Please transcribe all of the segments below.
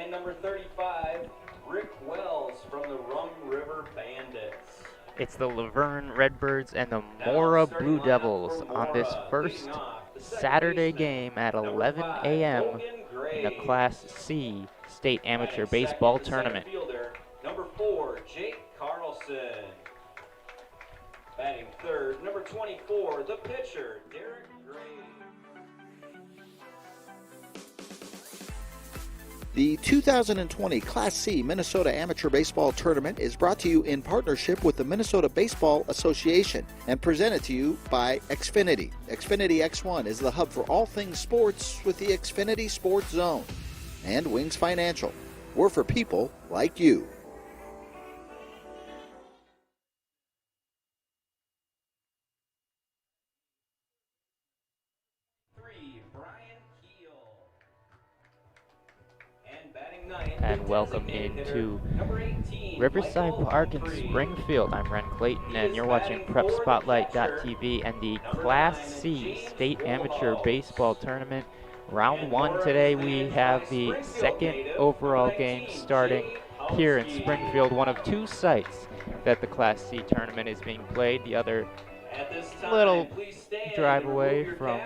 And number 35, Rick Wells from the Rum River Bandits. It's the Luverne Redbirds and the Mora Blue Devils on this first Saturday game at 11 a.m. in the Class C State Amateur Baseball Tournament. Fielder, number 4, Jake Carlson. Batting third, number 24, the pitcher, Derrick Lundgren. The 2020 Class C Minnesota Amateur Baseball Tournament is brought to you in partnership with the Minnesota Baseball Association and presented to you by Xfinity. Xfinity X1 is the hub for all things sports with the Xfinity Sports Zone. And Wings Financial. We're for people like you. And welcome into Riverside Park in Springfield. I'm Ren Clayton, and you're watching PrepSpotlight.tv and the Class C State Amateur Baseball Tournament. Round 1 today, we have the second overall game starting here in Springfield, one of 2 sites that the Class C tournament is being played. The other little drive away from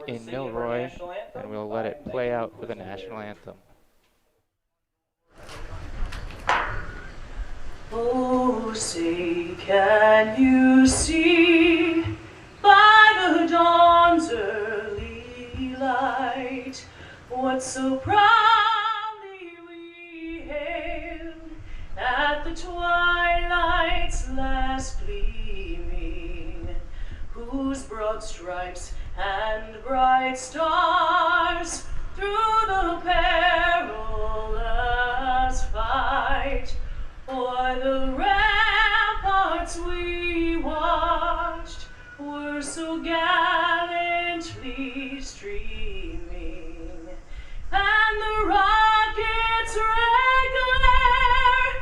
in Milroy, and we'll let it play out for the national anthem. Oh, say, can you see by the dawn's early light what so proudly we hailed at the twilight's last gleaming, whose broad stripes and bright stars through the perilous fight o'er the ramparts we watched were so gallantly streaming, and the rockets' red glare,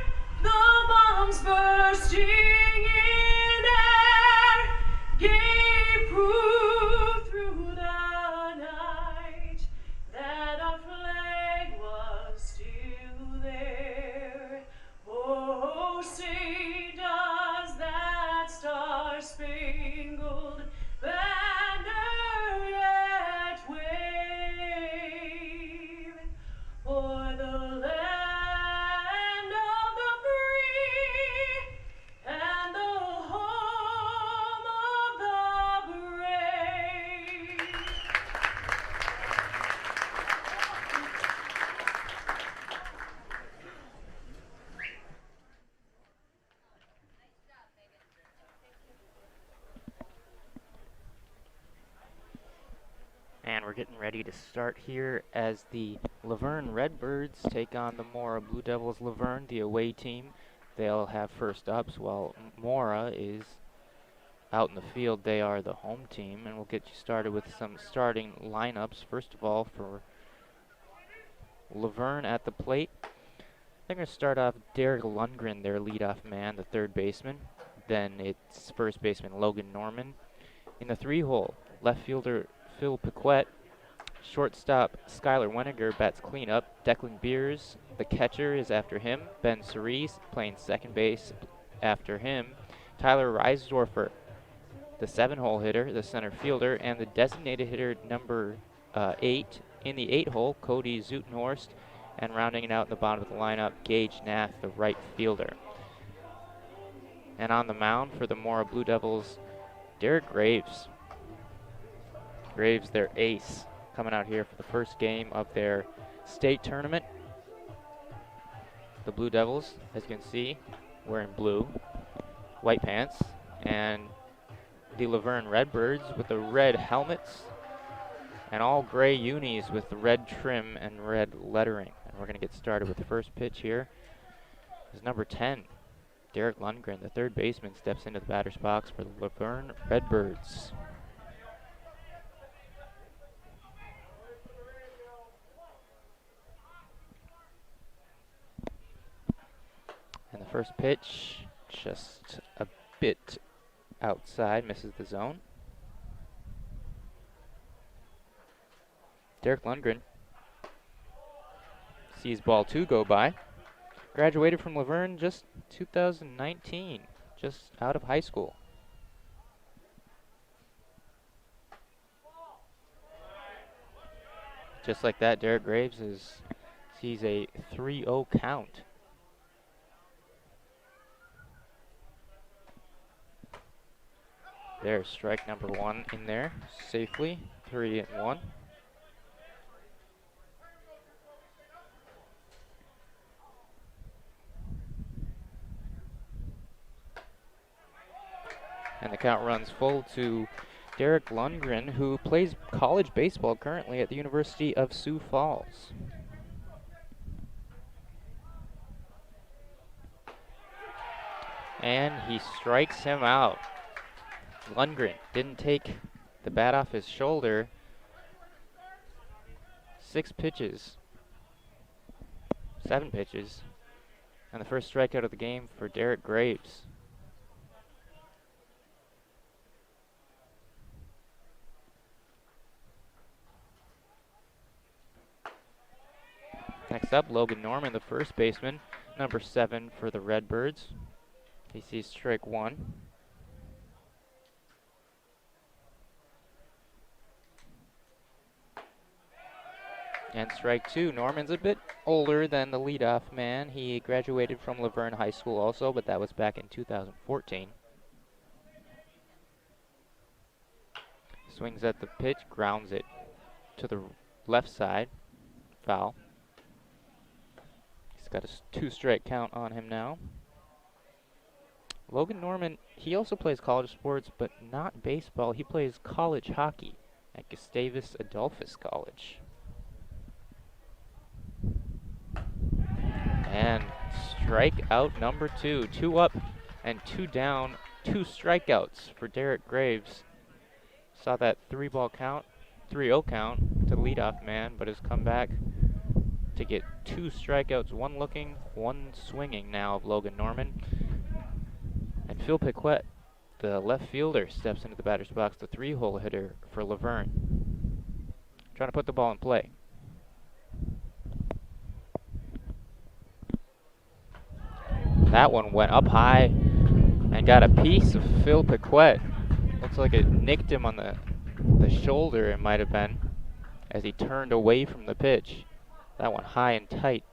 the bombs bursting in air, gave proof through the night that our flag was still there. Oh, say does that star-spangled banner yet wave o'er the land of the free and the home of the brave? And we're getting ready to start here as the Luverne Redbirds take on the Mora Blue Devils. Luverne, the away team, they'll have first ups, while Mora is out in the field. They are the home team, and we'll get you started with some starting lineups. First of all, for Luverne at the plate, they're going to start off Derrick Lundgren, their leadoff man, the third baseman. Then it's first baseman Logan Norman. In the 3-hole, left fielder Phil Paquette. Shortstop Skylar Weniger bats cleanup. Declan Beers, the catcher, is after him. Ben Cerise playing second base after him. Tyler Reisdorfer, the 7-hole hitter, the center fielder, and the designated hitter number 8. In the 8-hole, Cody Zutenhorst, and rounding it out in the bottom of the lineup, Gage Nath, the right fielder. And on the mound for the Mora Blue Devils, Derrick Graves. Graves, their ace, coming out here for the first game of their state tournament. The Blue Devils, as you can see, wearing blue, white pants, and the Luverne Redbirds with the red helmets and all gray unis with the red trim and red lettering. And we're going to get started with the first pitch here. Is number 10, Derrick Lundgren, the third baseman, steps into the batter's box for the Luverne Redbirds. And the first pitch, just a bit outside, misses the zone. Derrick Lundgren Sees ball 2 go by. Graduated from Luverne just 2019, just out of high school. Just like that, Derrick Graves sees a 3-0 count. There's strike number 1 in there safely, 3-1. And the count runs full to Derrick Lundgren, who plays college baseball currently at the University of Sioux Falls. And he strikes him out. Lundgren didn't take the bat off his shoulder. 7 pitches. And the first strikeout of the game for Derrick Graves. Next up, Logan Norman, the first baseman, number 7 for the Redbirds. He sees strike 1. And strike 2. Norman's a bit older than the leadoff man. He graduated from Luverne High School also, but that was back in 2014. Swings at the pitch, grounds it to the left side. Foul. He's got a 2-strike count on him now. Logan Norman, he also plays college sports, but not baseball. He plays college hockey at Gustavus Adolphus College. And strikeout number 2. 2 up and 2 down. 2 strikeouts for Derrick Graves. Saw that 3-0 count to the leadoff man, but has come back to get 2 strikeouts, 1 looking, 1 swinging now of Logan Norman. And Phil Piquet, the left fielder, steps into the batter's box, the 3-hole hitter for Luverne. Trying to put the ball in play. That one went up high and got a piece of Phil Piquet. Looks like it nicked him on the shoulder, it might have been, as he turned away from the pitch. That one high and tight.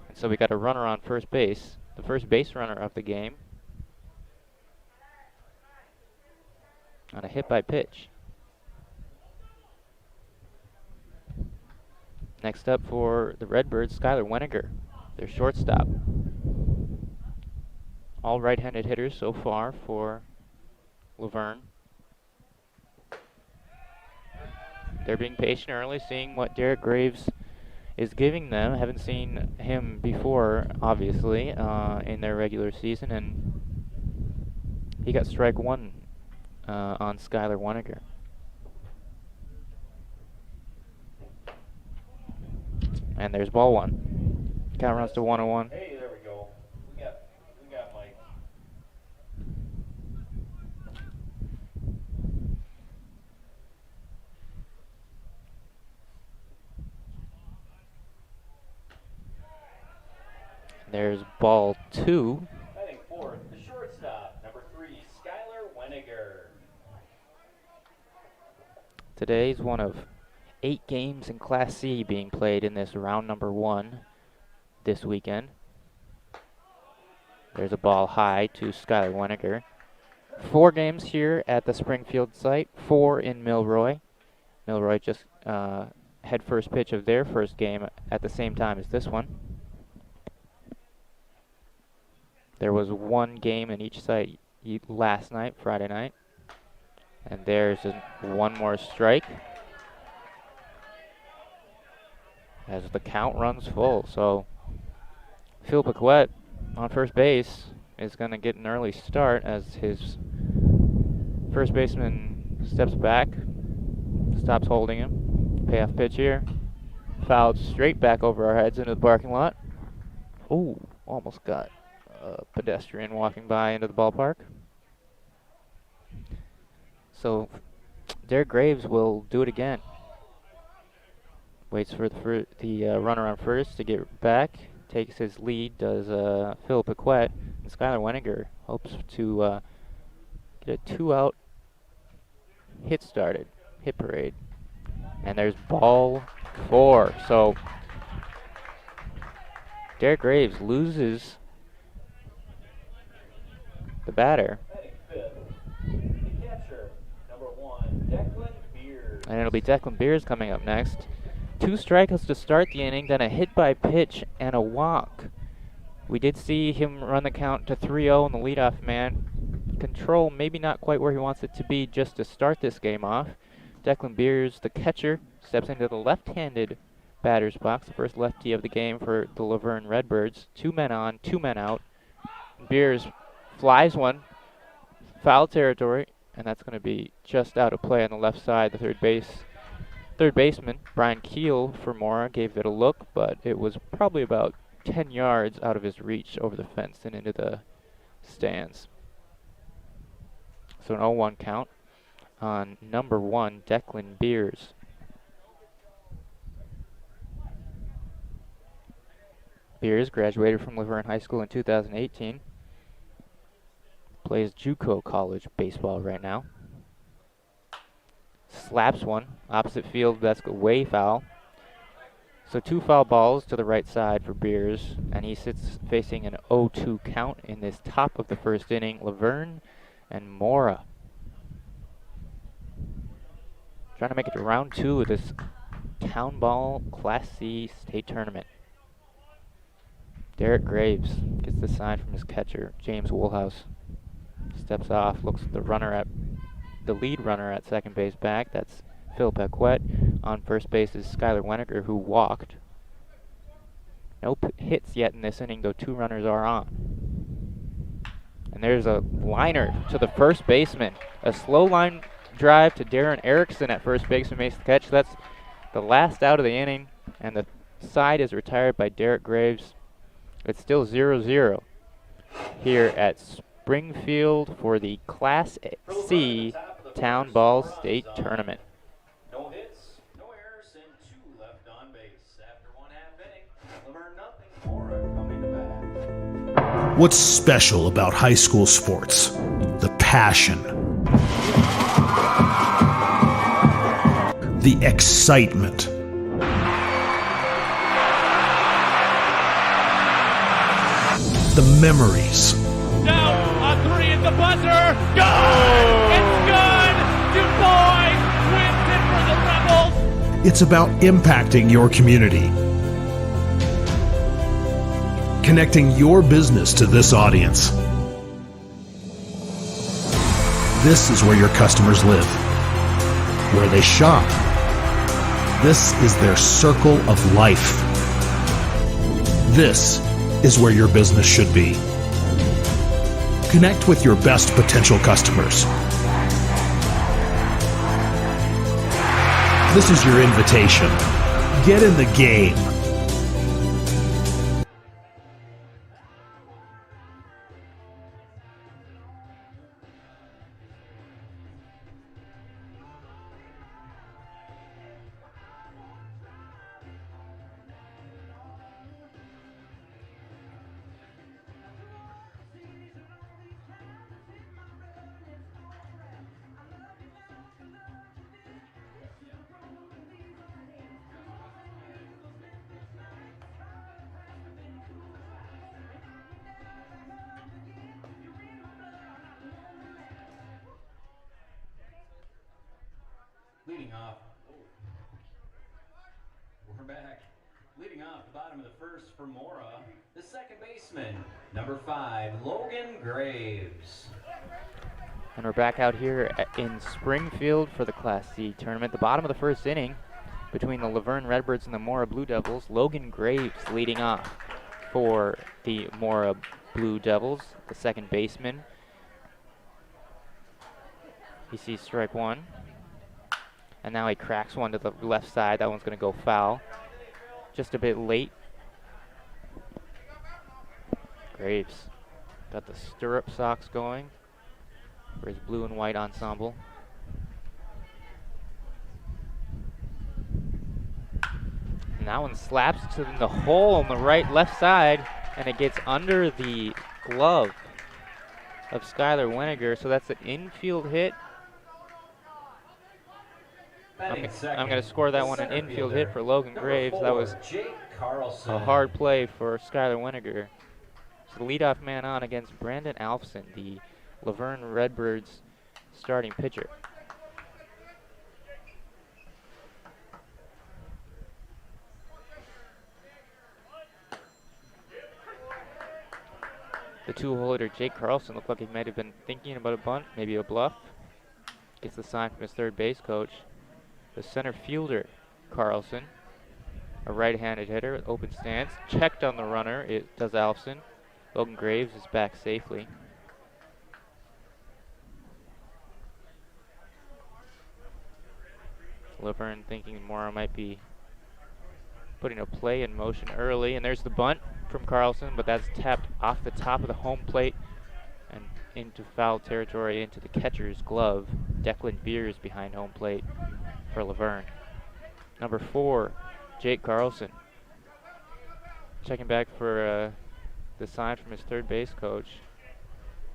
And so we got a runner on first base, the first base runner of the game, on a hit by pitch. Next up for the Redbirds, Skylar Weniger, their shortstop. All right-handed hitters so far for Luverne. They're being patient early, seeing what Derrick Graves is giving them. Haven't seen him before, obviously, in their regular season, and he got strike 1 on Skylar Weniger. And there's ball 1. Count runs to 1-1. Hey, there we go. We got Mike. There's ball 2. Batting fourth, the shortstop, number 3, Skylar Weniger. Today's one of 8 games in Class C being played in this round number 1 this weekend. There's a ball high to Skylar Weniger. 4 games here at the Springfield site, 4 in Milroy. Milroy just had first pitch of their first game at the same time as this one. There was 1 game in each site last night, Friday night. And there's 1 more strike as the count runs full. So Phil Piquet on first base is going to get an early start as his first baseman steps back, stops holding him. Payoff pitch here. Fouled straight back over our heads into the parking lot. Ooh, almost got a pedestrian walking by into the ballpark. So Derrick Graves will do it again. Waits for the runner on first to get back. Takes his lead, does Phil Paquette. And Skylar Weniger hopes to get a 2-out hit parade. And there's ball 4. So Derrick Graves loses the batter. And it'll be Declan Beers coming up next. 2 strikeouts to start the inning, then a hit by pitch and a walk. We did see him run the count to 3-0 on the leadoff man. Control maybe not quite where he wants it to be just to start this game off. Declan Beers, the catcher, steps into the left-handed batter's box, the first lefty of the game for the Luverne Redbirds. 2 men on, 2 men out. Beers flies one, foul territory, and that's going to be just out of play on the left side. The third baseman, Brian Keel for Mora, gave it a look, but it was probably about 10 yards out of his reach over the fence and into the stands. So an 0-1 count on number 1, Declan Beers. Beers graduated from Luverne High School in 2018. Plays JUCO college baseball right now. Slaps one, opposite field, that's way foul. So 2 foul balls to the right side for Beers, and he sits facing an 0-2 count in this top of the first inning. Luverne and Mora trying to make it to round 2 of this Town Ball Class C state tournament. Derrick Graves gets the sign from his catcher, James Woolhouse. Steps off, looks at the lead runner at second base back. That's Phil Paquette. On first base is Skylar Weniger, who walked. No hits yet in this inning, though 2 runners are on. And there's a liner to the first baseman. A slow line drive to Darren Erickson at first base, who makes the catch. That's the last out of the inning, and the side is retired by Derrick Graves. It's still 0-0 here at Springfield for the Class C Town Ball State Tournament. No hits, no errors, and 2 left on base. After 1/2 inning, Laverne nothing, Mora coming to bat. What's special about high school sports? The passion. The excitement. The memories. Down on 3 at the buzzer. Good! It's good! Du Bois wins it for the Rebels. It's about impacting your community. Connecting your business to this audience. This is where your customers live, where they shop. This is their circle of life. This is where your business should be. Connect with your best potential customers. This is your invitation. Get in the game. Leading off. We're back. Leading off the bottom of the first for Mora, the second baseman, number 5, Logan Graves. And we're back out here in Springfield for the Class C tournament. The bottom of the first inning between the Luverne Redbirds and the Mora Blue Devils. Logan Graves leading off for the Mora Blue Devils, the second baseman. He sees strike 1. And now he cracks one to the left side. That one's going to go foul. Just a bit late. Graves got the stirrup socks going for his blue and white ensemble. And that one slaps to the hole on the left side, and it gets under the glove of Skylar Weniger. So that's an infield hit. I'm going to score that one an infield hit for Logan Graves. That was a hard play for Skylar Weniger. So the leadoff man on against Brandon Alfson, the Luverne Redbirds starting pitcher. The two-hole hitter, Jake Carlson, looked like he might have been thinking about a bunt, maybe a bluff. Gets the sign from his third base coach. The center fielder, Carlson, a right-handed hitter with open stance. Checked on the runner, it does Alfson. Logan Graves is back safely. Laverne thinking Mora might be putting a play in motion early, and there's the bunt from Carlson, but that's tapped off the top of the home plate and into foul territory, into the catcher's glove. Declan Beers behind home plate for Laverne. Number 4, Jake Carlson. Checking back for the sign from his third base coach.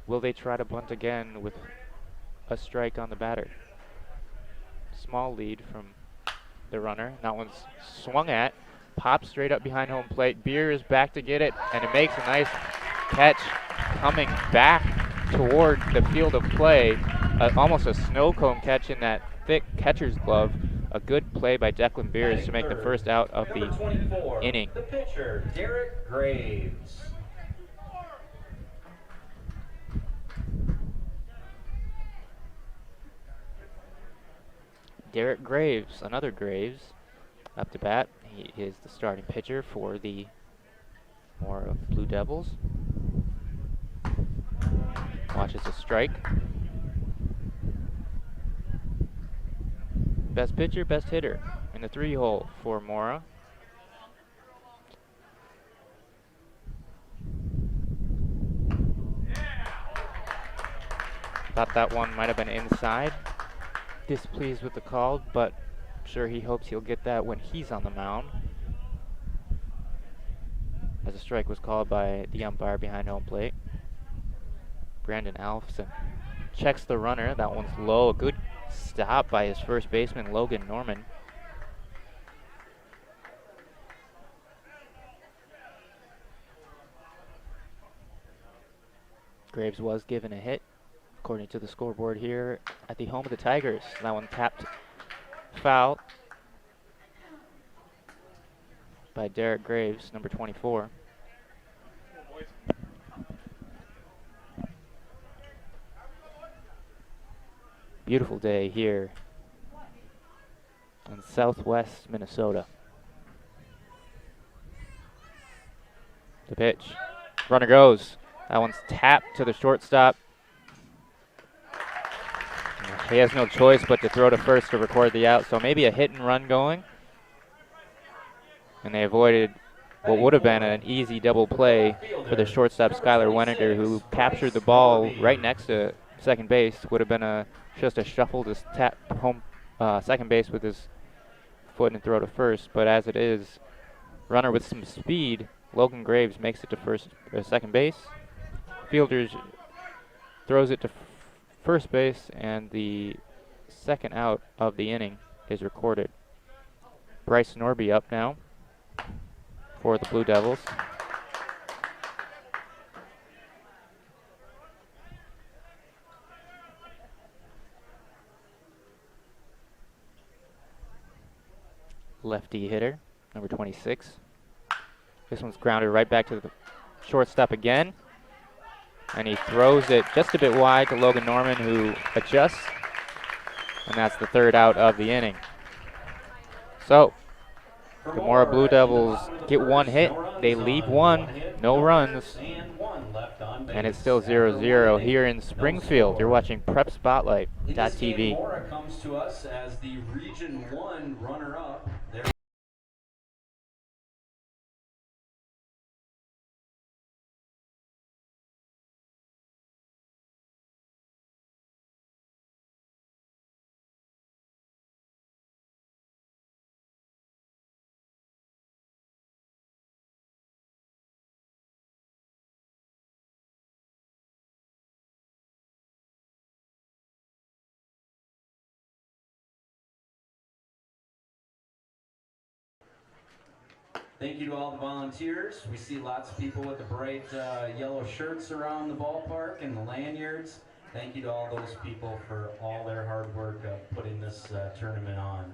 Will they try to bunt again with a strike on the batter? Small lead from the runner. That one's swung at. Pops straight up behind home plate. Beers back to get it, and it makes a nice catch coming back toward the field of play. Almost a snow cone catch in that thick catcher's glove. A good play by Declan Beers to make the first out of the inning. The pitcher, Derrick Graves. Derrick Graves, another Graves, up to bat. He is the starting pitcher for the Mora Blue Devils. Watches a strike. Best pitcher, best hitter in the 3-hole for Mora. Thought that one might have been inside. Displeased with the call, but I'm sure he hopes he'll get that when he's on the mound. As a strike was called by the umpire behind home plate. Brandon Alfson checks the runner. That one's low. A good stop by his first baseman, Logan Norman. Graves was given a hit, according to the scoreboard here at the home of the Tigers. That one tapped foul by Derrick Graves, number 24. Beautiful day here in southwest Minnesota. The pitch. Runner goes. That one's tapped to the shortstop. He has no choice but to throw to first to record the out, so maybe a hit and run going. And they avoided what would have been an easy double play for the shortstop, Skylar Weniger, who captured the ball right next to second base. Would have been just a shuffle to tap home second base with his foot and throw to first. But as it is, runner with some speed, Logan Graves makes it to second base. Fielders throws it to first base, and the second out of the inning is recorded. Bryce Norby up now for the Blue Devils. Lefty hitter, number 26. This one's grounded right back to the shortstop again. And he throws it just a bit wide to Logan Norman, who adjusts. And that's the third out of the inning. So, the Mora Blue Devils get one hit. They leave one, no runs. And it's still 0-0 here in Springfield. You're watching PrepSpotlight.tv. Mora comes to us as the Region 1 runner-up. Thank you to all the volunteers. We see lots of people with the bright yellow shirts around the ballpark and the lanyards. Thank you to all those people for all their hard work of putting this tournament on.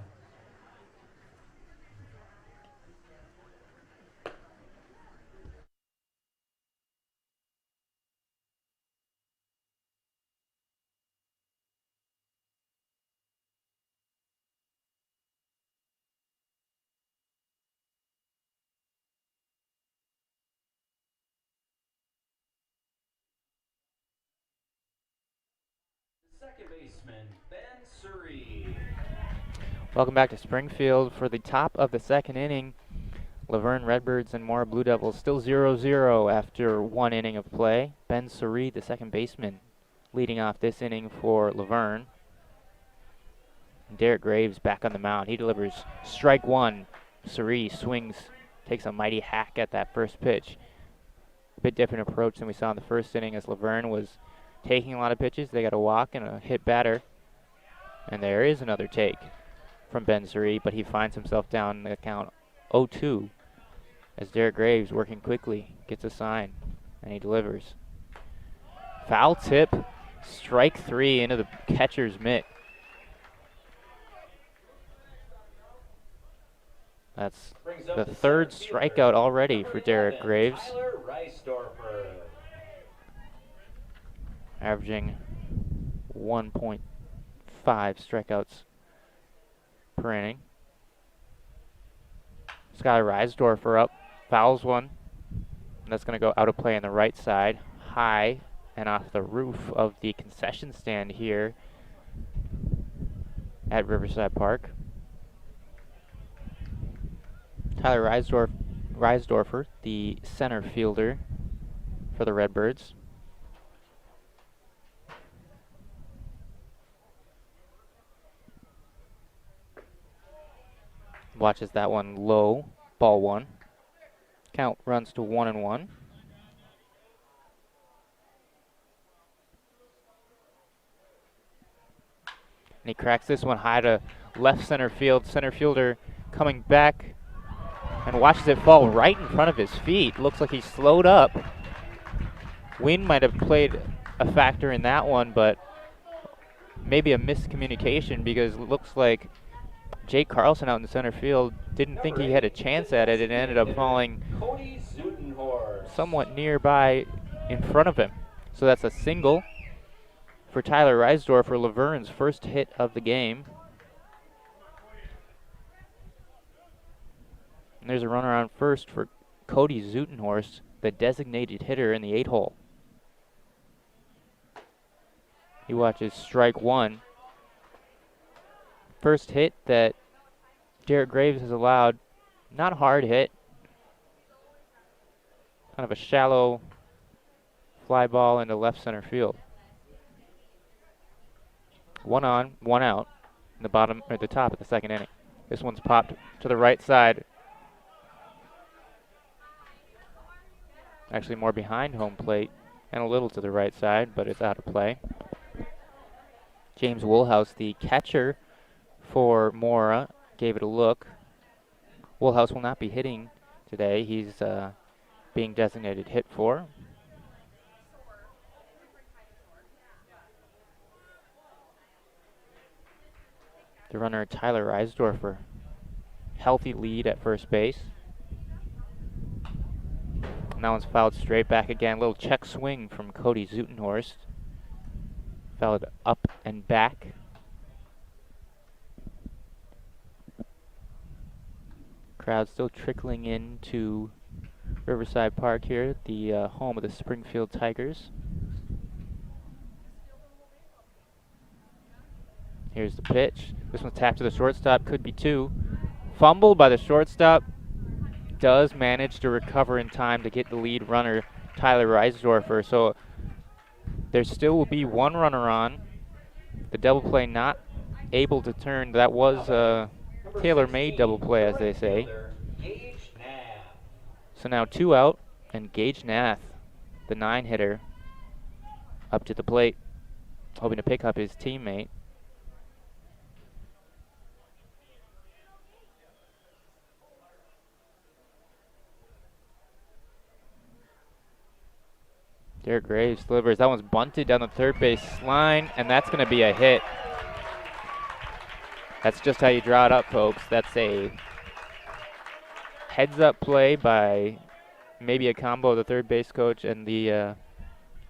Second baseman, Ben Surrey. Welcome back to Springfield for the top of the second inning. Luverne Redbirds and Mora Blue Devils still 0-0 after 1 inning of play. Ben Surrey, the second baseman, leading off this inning for Luverne. Derrick Graves back on the mound. He delivers strike one. Surrey swings, takes a mighty hack at that first pitch. A bit different approach than we saw in the first inning as Luverne was taking a lot of pitches. They got a walk and a hit batter. And there is another take from Ben Surrey, but he finds himself down in the count 0-2 as Derrick Graves, working quickly, gets a sign, and he delivers. Foul tip, strike 3 into the catcher's mitt. That's the third strikeout already for Derrick Graves, averaging 1.5 strikeouts per inning. Skylar Reisdorfer up, fouls one. And that's going to go out of play on the right side, high and off the roof of the concession stand here at Riverside Park. Tyler Reisdorfer, the center fielder for the Redbirds. Watches that one low, ball one. Count runs to 1-1. And he cracks this one high to left center field. Center fielder coming back and watches it fall right in front of his feet. Looks like he slowed up. Wind might have played a factor in that one, but maybe a miscommunication because it looks like Jake Carlson out in the center field didn't think he had a chance at it and ended up falling somewhat nearby in front of him. So that's a single for Tyler Reisdorfer, Luverne's first hit of the game. And there's a runner on first for Cody Zutenhorst, the designated hitter in the 8-hole. He watches strike one. First hit that Derrick Graves has allowed. Not a hard hit. Kind of a shallow fly ball into left center field. 1 on, 1 out in the bottom or the top of the second inning. This one's popped to the right side. Actually more behind home plate and a little to the right side, but it's out of play. James Woolhouse, the catcher for Mora, gave it a look. Woolhouse will not be hitting today. He's being designated hit for. The runner, Tyler Reisdorfer, healthy lead at first base. And that one's fouled straight back again. Little check swing from Cody Zutenhorst. Fouled up and back. Crowd still trickling into Riverside Park here, the home of the Springfield Tigers. Here's the pitch. This one's tapped to the shortstop, could be 2. Fumbled by the shortstop. Does manage to recover in time to get the lead runner, Tyler Reisdorfer. So there still will be 1 runner on. The double play not able to turn. That was a tailor-made double play, as they say. So now 2 out, and Gage Nath, the 9-hitter, up to the plate, hoping to pick up his teammate. Derrick Graves delivers. That one's bunted down the third base line, and that's going to be a hit. That's just how you draw it up, folks. That's a heads-up play by maybe a combo of the third base coach and the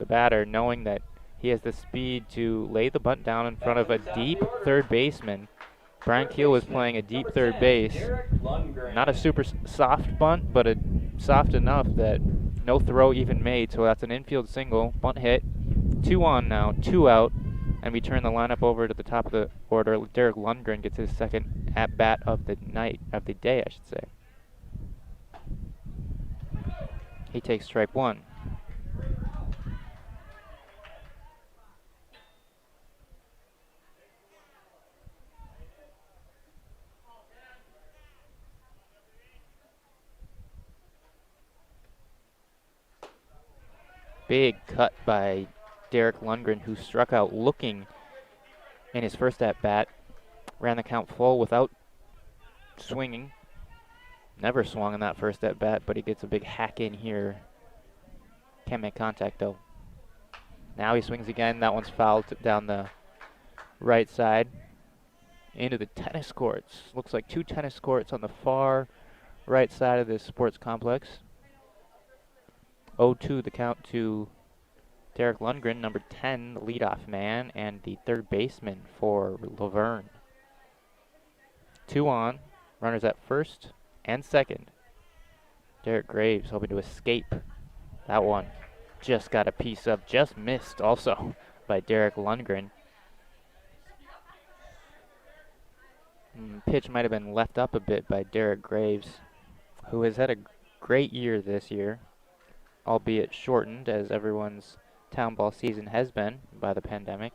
batter, knowing that he has the speed to lay the bunt down in front of a deep third baseman. Brian Keel was playing a deep third base. Not a super soft bunt, but soft enough that no throw even made. So that's an infield single, bunt hit. 2 on now, 2 out, and we turn the lineup over to the top of the order. Derrick Lundgren gets his second at-bat of the day, I should say. He takes strike 1. Big cut by Derrick Lundgren, who struck out looking in his first at-bat. Ran the count full without swinging. Never swung in that first at-bat, but he gets a big hack in here. Can't make contact, though. Now he swings again. That one's fouled down the right side into the tennis courts. Looks like 2 tennis courts on the far right side of this sports complex. 0-2 the count to Derrick Lundgren, number 10, the leadoff man, and the third baseman for Luverne. 2 on, runners at first and second. Derrick Graves hoping to escape. That one just got a piece of, just missed also by Derrick Lundgren. Pitch might have been left up a bit by Derrick Graves, who has had a great year this year, albeit shortened as everyone's town ball season has been by the pandemic.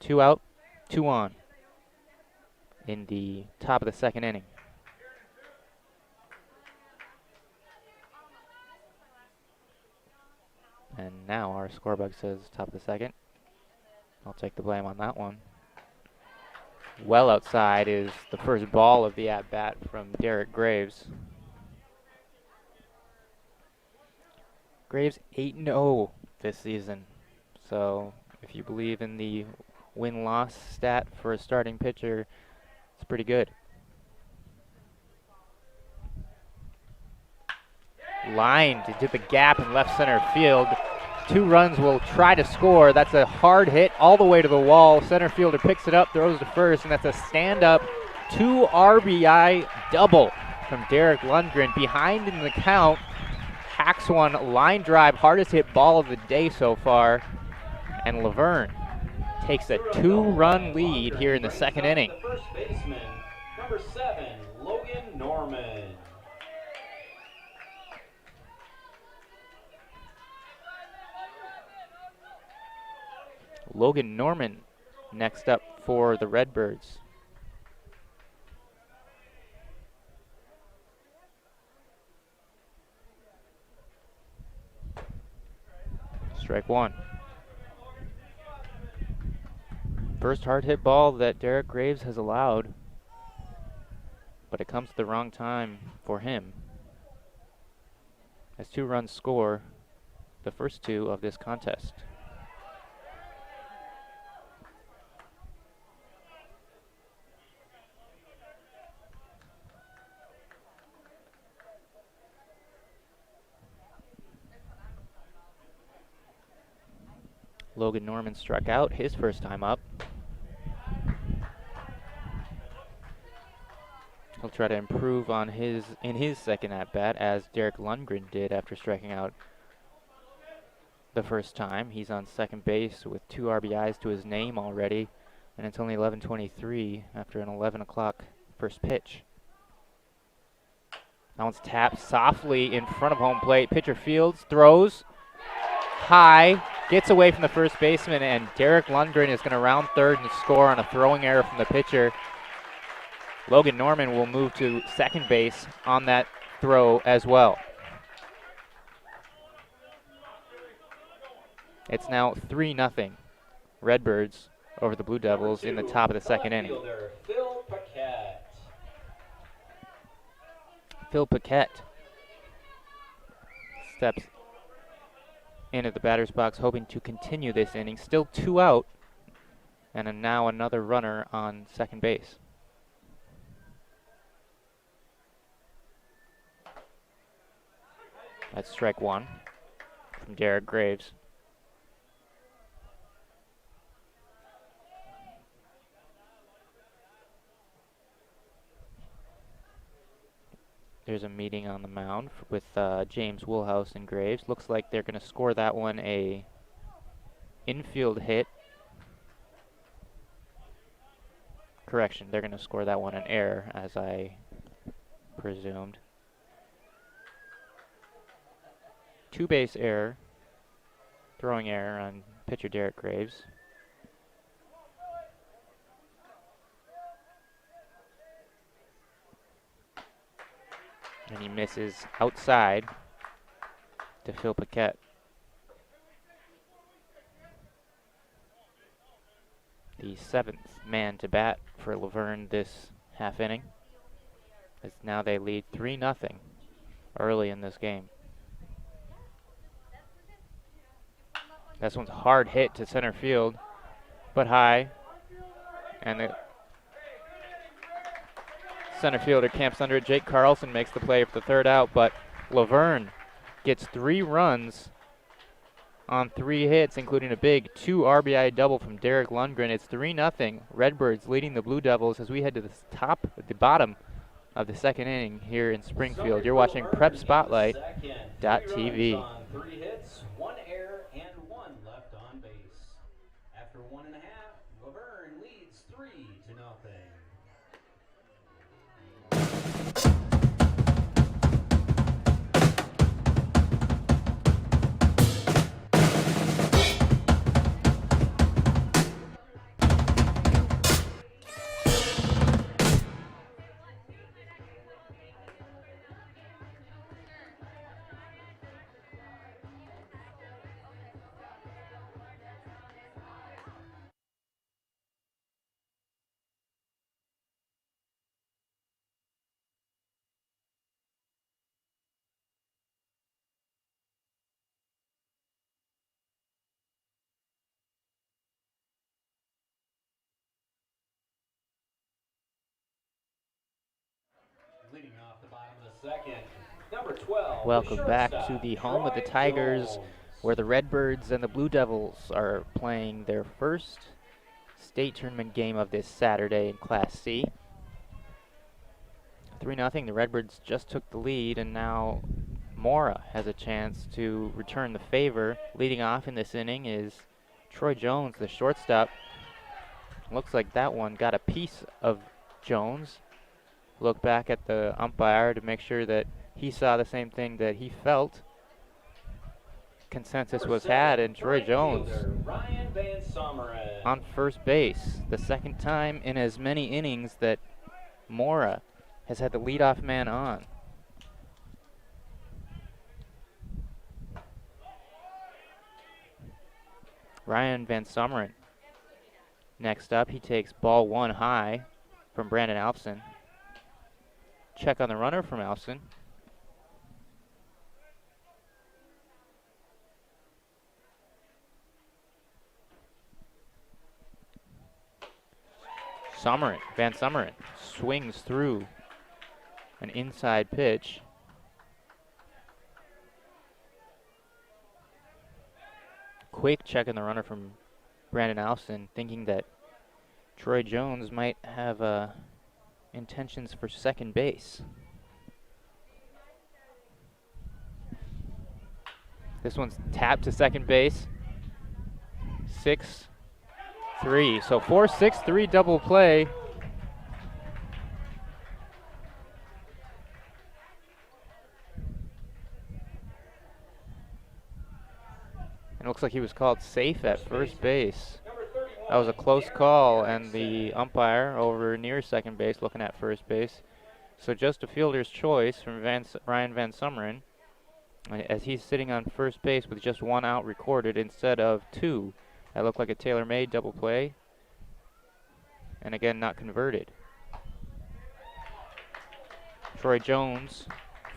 2 out, 2 on in the top of the second inning. And now our scorebug says top of the second. I'll take the blame on that one. Well outside is the first ball of the at-bat from Derrick Graves. Graves 8-0 this season. So if you believe in the win-loss stat for a starting pitcher, it's pretty good. Lined into the gap in left center field. 2 runs will try to score. That's a hard hit all the way to the wall. Center fielder picks it up, throws to first, and that's a stand-up 2 RBI double from Derrick Lundgren. Behind in the count, hacks one line drive, hardest hit ball of the day so far, and Luverne takes a 2-run lead here in the second inning. First baseman, number 7, Logan Norman. Logan Norman next up for the Redbirds. Strike 1. First hard hit ball that Derrick Graves has allowed, but it comes at the wrong time for him. As 2 runs score, the first 2 of this contest. Logan Norman struck out his first time up. He'll try to improve on his second at-bat, as Derrick Lundgren did after striking out the first time. He's on second base with 2 RBIs to his name already, and it's only 11:23 after an 11 o'clock first pitch. That one's tapped softly in front of home plate. Pitcher fields, throws high, gets away from the first baseman, and Derrick Lundgren is going to round third and score on a throwing error from the pitcher. Logan Norman will move to second base on that throw as well. It's now 3-0 Redbirds over the Blue Devils in the top of the second inning. Phil Paquette steps in at the batter's box, hoping to continue this inning. Still 2 out, and now another runner on second base. That's strike 1 from Derrick Graves. There's a meeting on the mound with James Woolhouse and Graves. Looks like they're going to score that one a infield hit. Correction, they're going to score that one an error, as I presumed. 2-base error, throwing error on pitcher Derrick Graves. And he misses outside to Phil Paquette. The 7th man to bat for Luverne this half inning, as now they lead 3-0 early in this game. This one's hard hit to center field, but high, and the center fielder camps under it. Jake Carlson makes the play for the 3rd out, but Luverne gets 3 runs on 3 hits, including a big 2 RBI double from Derrick Lundgren. It's 3-0. Redbirds leading the Blue Devils as we head to the bottom of the 2nd inning here in Springfield. You're watching Prep Spotlight.tv. 3 hits, 1 error, and 1 left on base. After 1.5, Laverne leads 3-0. Leading off the bottom of the 2nd, number 12. Welcome back to the home of the Tigers, where the Redbirds and the Blue Devils are playing their first state tournament game of this Saturday in Class C. 3-0, the Redbirds just took the lead, and now Mora has a chance to return the favor. Leading off in this inning is Troy Jones, the shortstop. Looks like that one got a piece of Jones. Look back at the umpire to make sure that he saw the same thing that he felt. Consensus was had, and Troy Jones on first base. The 2nd time in as many innings that Mora has had the leadoff man on. Ryan Van Summeren next up. He takes ball 1 high from Brandon Alfson. Check on the runner from Alfson. Van Summeren swings through an inside pitch. Quick check on the runner from Brandon Alfson, thinking that Troy Jones might have intentions for second base. This one's tapped to second base. 6-3. So 4-6-3 double play. And it looks like he was called safe at first base. That was a close call, and the umpire over near second base looking at first base. So just a fielder's choice from Ryan Van Summeren, as he's sitting on first base with just 1 out recorded instead of 2. That looked like a tailor-made double play, and again not converted. Troy Jones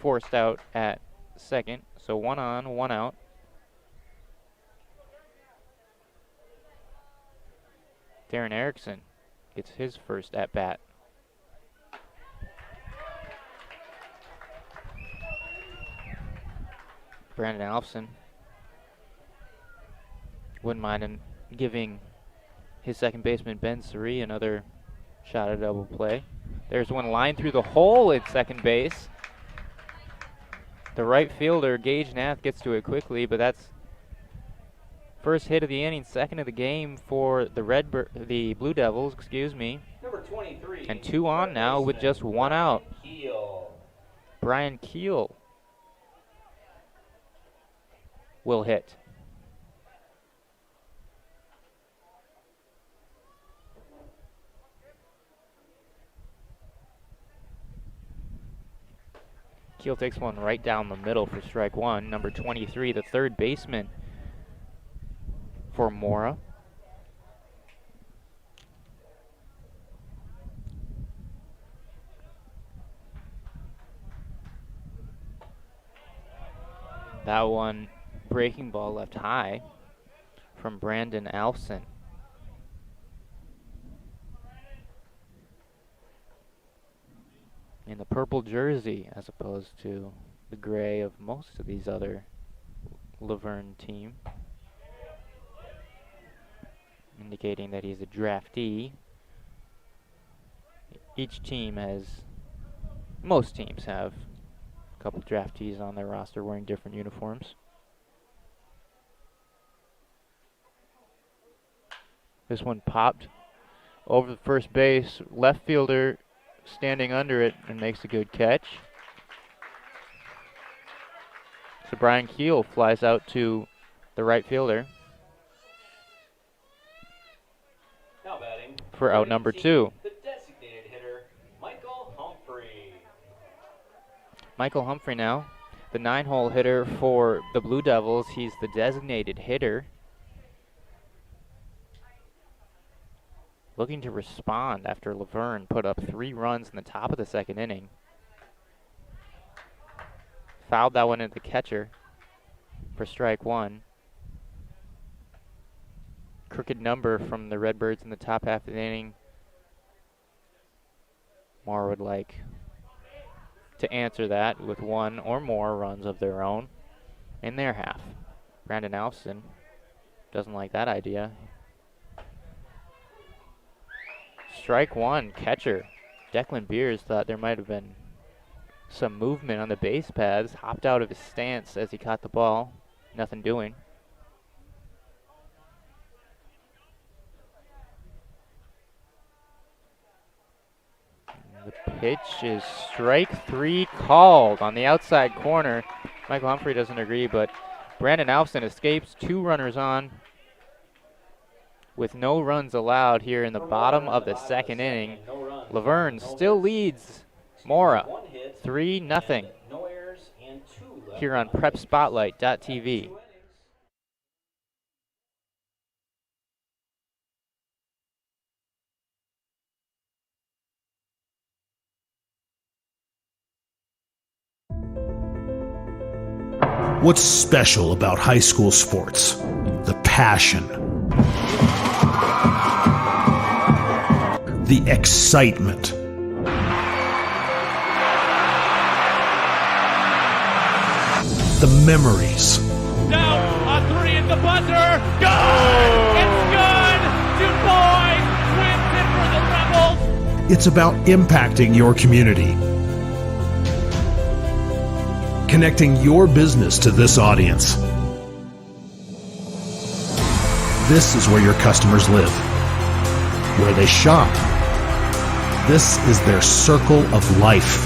forced out at second, so 1 on, 1 out. Darren Erickson gets his first at-bat. Brandon Alfson wouldn't mind him giving his second baseman Ben Suri another shot at a double play. There's one line through the hole at second base. The right fielder, Gage Nath, gets to it quickly, but that's first hit of the inning, second of the game for the Blue Devils, Number 23. And 2 on now with just 1 out. Brian Keel will hit. Keel takes one right down the middle for strike 1. Number 23, the third baseman for Mora. That one breaking ball left high from Brandon Alfson. In the purple jersey as opposed to the gray of most of these other Luverne team, indicating that he's a draftee. Each team most teams have a couple draftees on their roster wearing different uniforms. This one popped over the first base, left fielder standing under it and makes a good catch. So Brian Keel flies out to the right fielder Now batting for out number 2. The designated hitter, Michael Humphrey. Michael Humphrey now, the 9-hole hitter for the Blue Devils. He's the designated hitter. Looking to respond after Luverne put up 3 runs in the top of the second inning. Fouled that one into the catcher for strike 1. Crooked number from the Redbirds in the top half of the inning. Mora would like to answer that with 1 or more runs of their own in their half. Brandon Alfson doesn't like that idea. Strike 1, catcher. Declan Beers thought there might have been some movement on the base paths, hopped out of his stance as he caught the ball. Nothing doing. The pitch is strike 3 called on the outside corner. Michael Humphrey doesn't agree, but Brandon Alfson escapes, 2 runners on with no runs allowed here in the bottom of the second inning. Luverne still leads Mora 3-0 here on PrepSpotlight.tv. What's special about high school sports? The passion, the excitement, the memories. Down on 3 at the buzzer. Good! It's good! Du Bois wins it for the Rebels. It's about impacting your community, connecting your business to this audience. This is where your customers live, where they shop. This is their circle of life.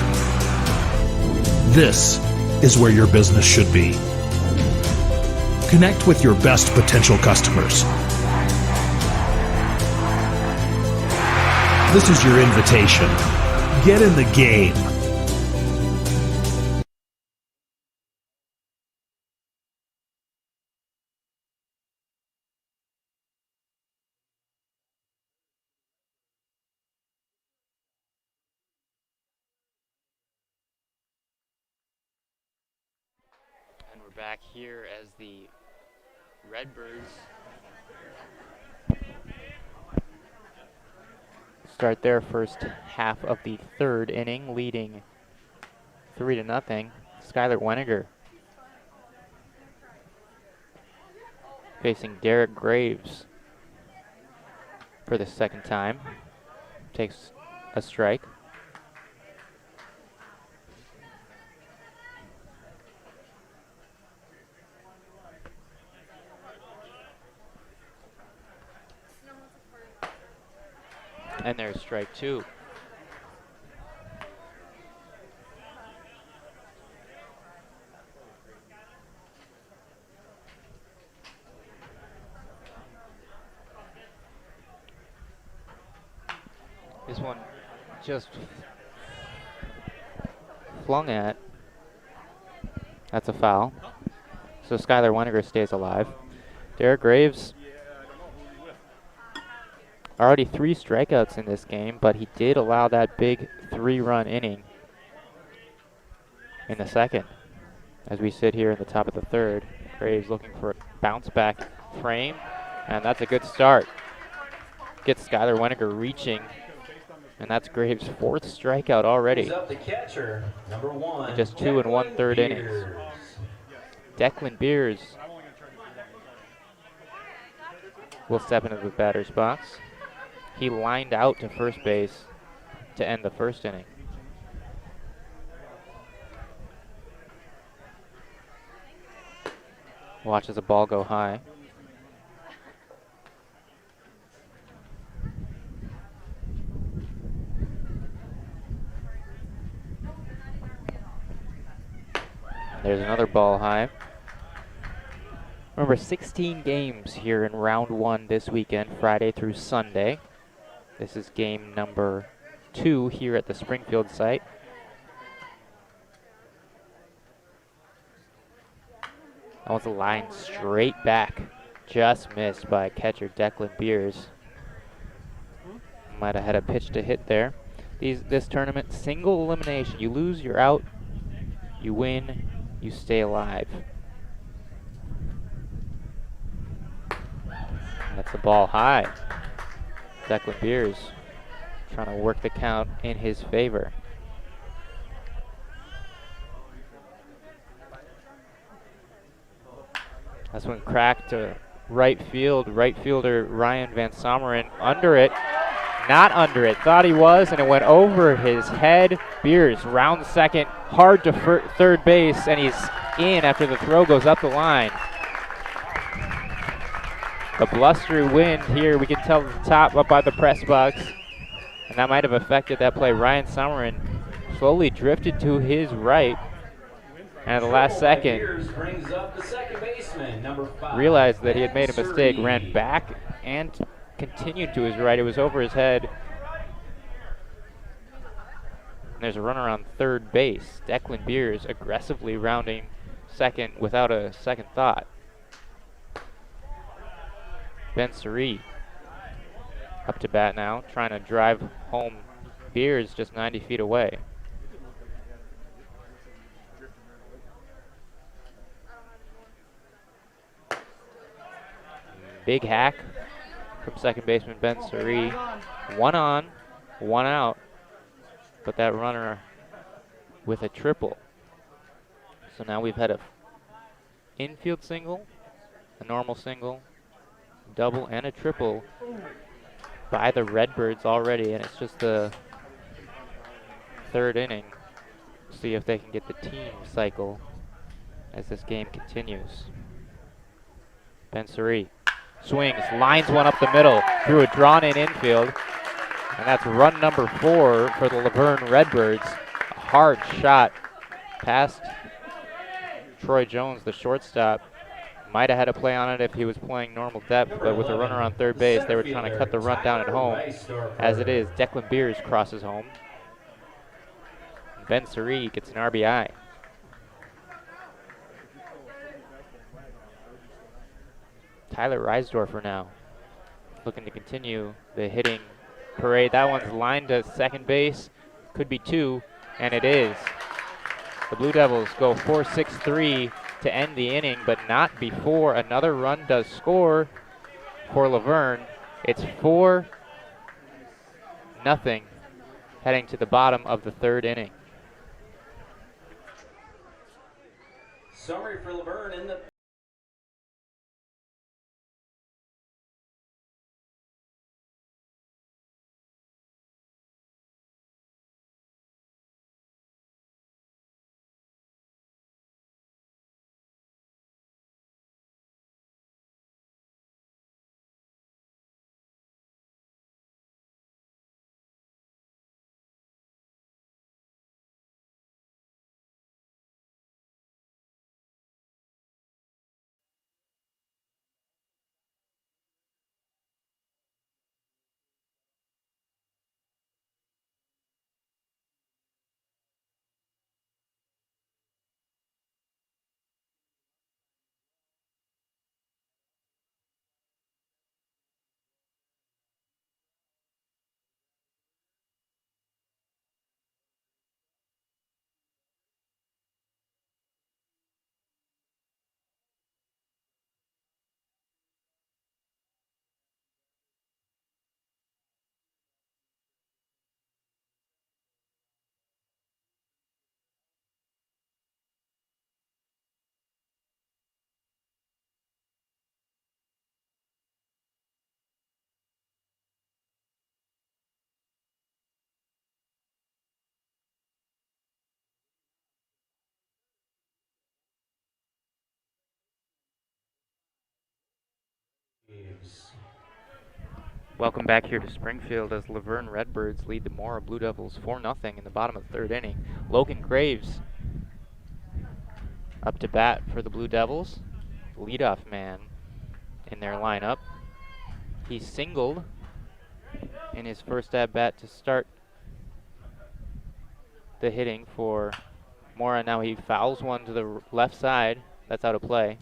This is where your business should be. Connect with your best potential customers. This is your invitation. Get in the game. And we're back here as the Redbirds start their first half of the third inning, leading 3-0. Skylar Weniger facing Derrick Graves for the second time. Takes a strike. And there's strike 2. This one just flung at. That's a foul. So Skylar Weniger stays alive. Derrick Graves, already 3 strikeouts in this game, but he did allow that big 3-run inning in the second. As we sit here in the top of the third, Graves looking for a bounce back frame, and that's a good start. Gets Skylar Weniger reaching, and that's Graves' 4th strikeout already. He's up the catcher, number 1. In just 2 1/3 innings. Declan Beers will step into the batter's box. He lined out to first base to end the first inning. Watches a ball go high. There's another ball high. Remember, 16 games here in round 1 this weekend, Friday through Sunday. This is game number 2 here at the Springfield site. That was a line straight back. Just missed by catcher Declan Beers. Might have had a pitch to hit there. This tournament, single elimination. You lose, you're out. You win, you stay alive. And that's the ball high. Declan Beers trying to work the count in his favor. That's one cracked to right field. Right fielder Ryan Van Summeren under it. Not under it. Thought he was, and it went over his head. Beers round second, hard to third base, and he's in after the throw goes up the line. The blustery wind here, we can tell at the top up by the press box, and that might have affected that play. Ryan Summeren slowly drifted to his right, and at the last second, realized that he had made a mistake, ran back and continued to his right. It was over his head. And there's a runner on third base. Declan Beers aggressively rounding second without a second thought. Ben Suri up to bat now, trying to drive home Beers just 90 feet away. Big hack from second baseman Ben Suri. 1 on, 1 out, but that runner with a triple. So now we've had a infield single, a normal single, double, and a triple by the Redbirds already, and it's just the third inning. See if they can get the team cycle as this game continues. Ben Suri swings, lines one up the middle through a drawn-in infield, and that's run number 4 for the Luverne Redbirds. A hard shot past Troy Jones, the shortstop. Might have had a play on it if he was playing normal depth, but with a runner on third base, they were trying to cut the run down at home. As it is, Declan Beers crosses home. Ben Suri gets an RBI. Tyler Reisdorfer now looking to continue the hitting parade. That one's lined to second base. Could be 2, and it is. The Blue Devils go 4-6-3 to end the inning, but not before another run does score for Luverne. It's 4-0 nothing, heading to the bottom of the third inning. Summary for Luverne in the Graves. Welcome back here to Springfield as Luverne Redbirds lead the Mora Blue Devils 4-0 in the bottom of the third inning. Logan Graves up to bat for the Blue Devils, leadoff man in their lineup. He singled in his first at-bat to start the hitting for Mora. Now he fouls one to the left side. That's out of play.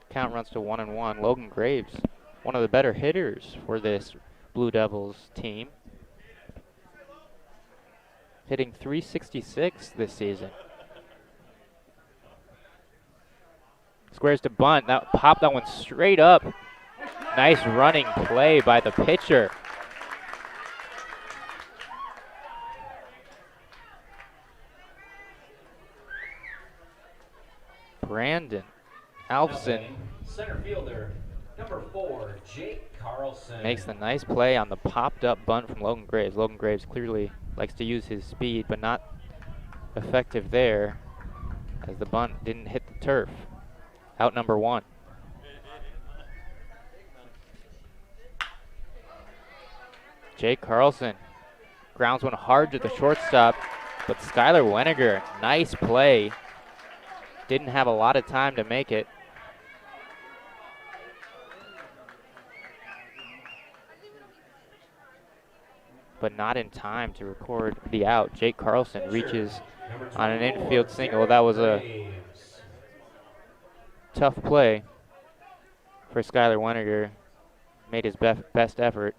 Count runs to 1-1. Logan Graves, one of the better hitters for this Blue Devils team, hitting .366 this season. Squares to bunt. That popped that one straight up. Nice running play by the pitcher. Brandon Alfson Center fielder, number 4, Jake Carlson. makes the nice play on the popped up bunt from Logan Graves. Logan Graves clearly likes to use his speed, but not effective there as the bunt didn't hit the turf. Out number 1. Jake Carlson grounds one hard to the shortstop, but Skylar Weniger, nice play. Didn't have a lot of time to make it. But not in time to record the out. Jake Carlson reaches on an infield single. That was a tough play for Skylar Weniger. Made his best effort.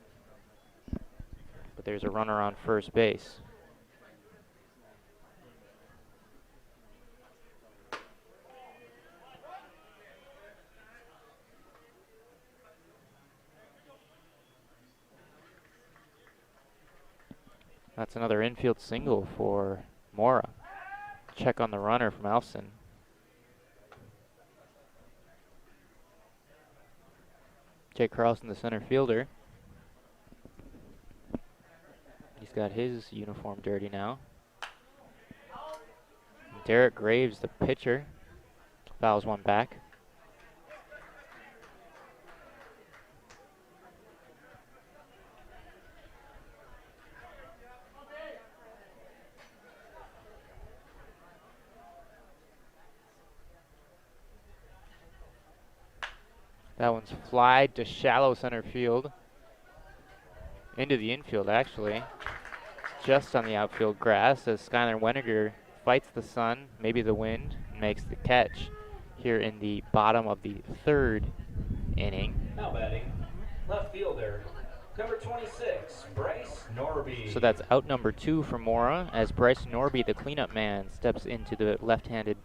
But there's a runner on first base. That's another infield single for Mora. Check on the runner from Alfson. Jake Carlson, the center fielder. He's got his uniform dirty now. Derrick Graves, the pitcher, fouls one back. That one's flied to shallow center field. Into the infield, actually. Just on the outfield grass as Skylar Weniger fights the sun, maybe the wind, and makes the catch here in the bottom of the third inning. Now batting, left fielder, number 26, Bryce Norby. So that's out number 2 for Mora as Bryce Norby, the cleanup man, steps into the left-handed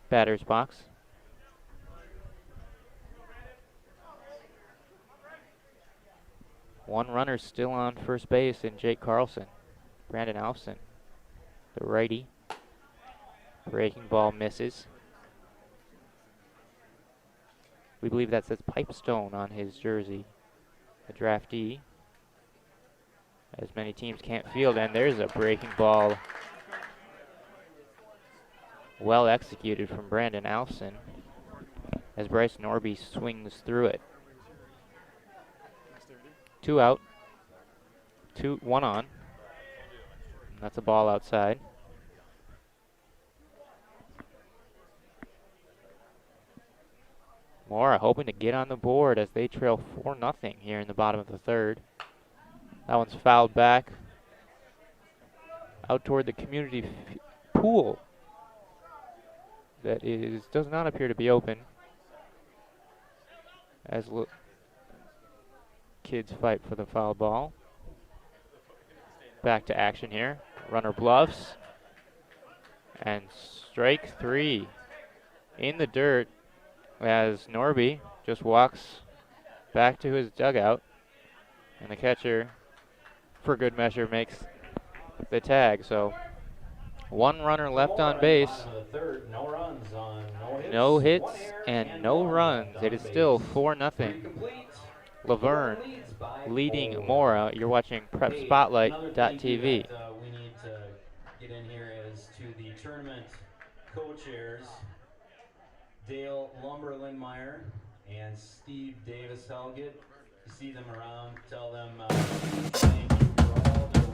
batter's box. One runner still on first base in Jake Carlson. Brandon Alfson, the righty. Breaking ball misses. We believe that says Pipestone on his jersey. The draftee. As many teams can't field, and there's a breaking ball. Well executed from Brandon Alfson as Bryce Norby swings through it. 2 out. 1 on. That's a ball outside. Mora hoping to get on the board as they trail 4-0 here in the bottom of the third. That one's fouled back out toward the community pool. That does not appear to be open as kids fight for the foul ball. Back to action here. Runner bluffs. And strike 3 in the dirt as Norby just walks back to his dugout. And the catcher, for good measure, makes the tag. So 1 runner left on base. No hits and no runs. It is still 4-0. Laverne leading Mora. You're watching PrepSpotlight.tv. We need to get in here as to the tournament co-chairs, Dale Lumber-Lindmeyer and Steve Davis-Helget. You see them around, tell them thank you for all their work.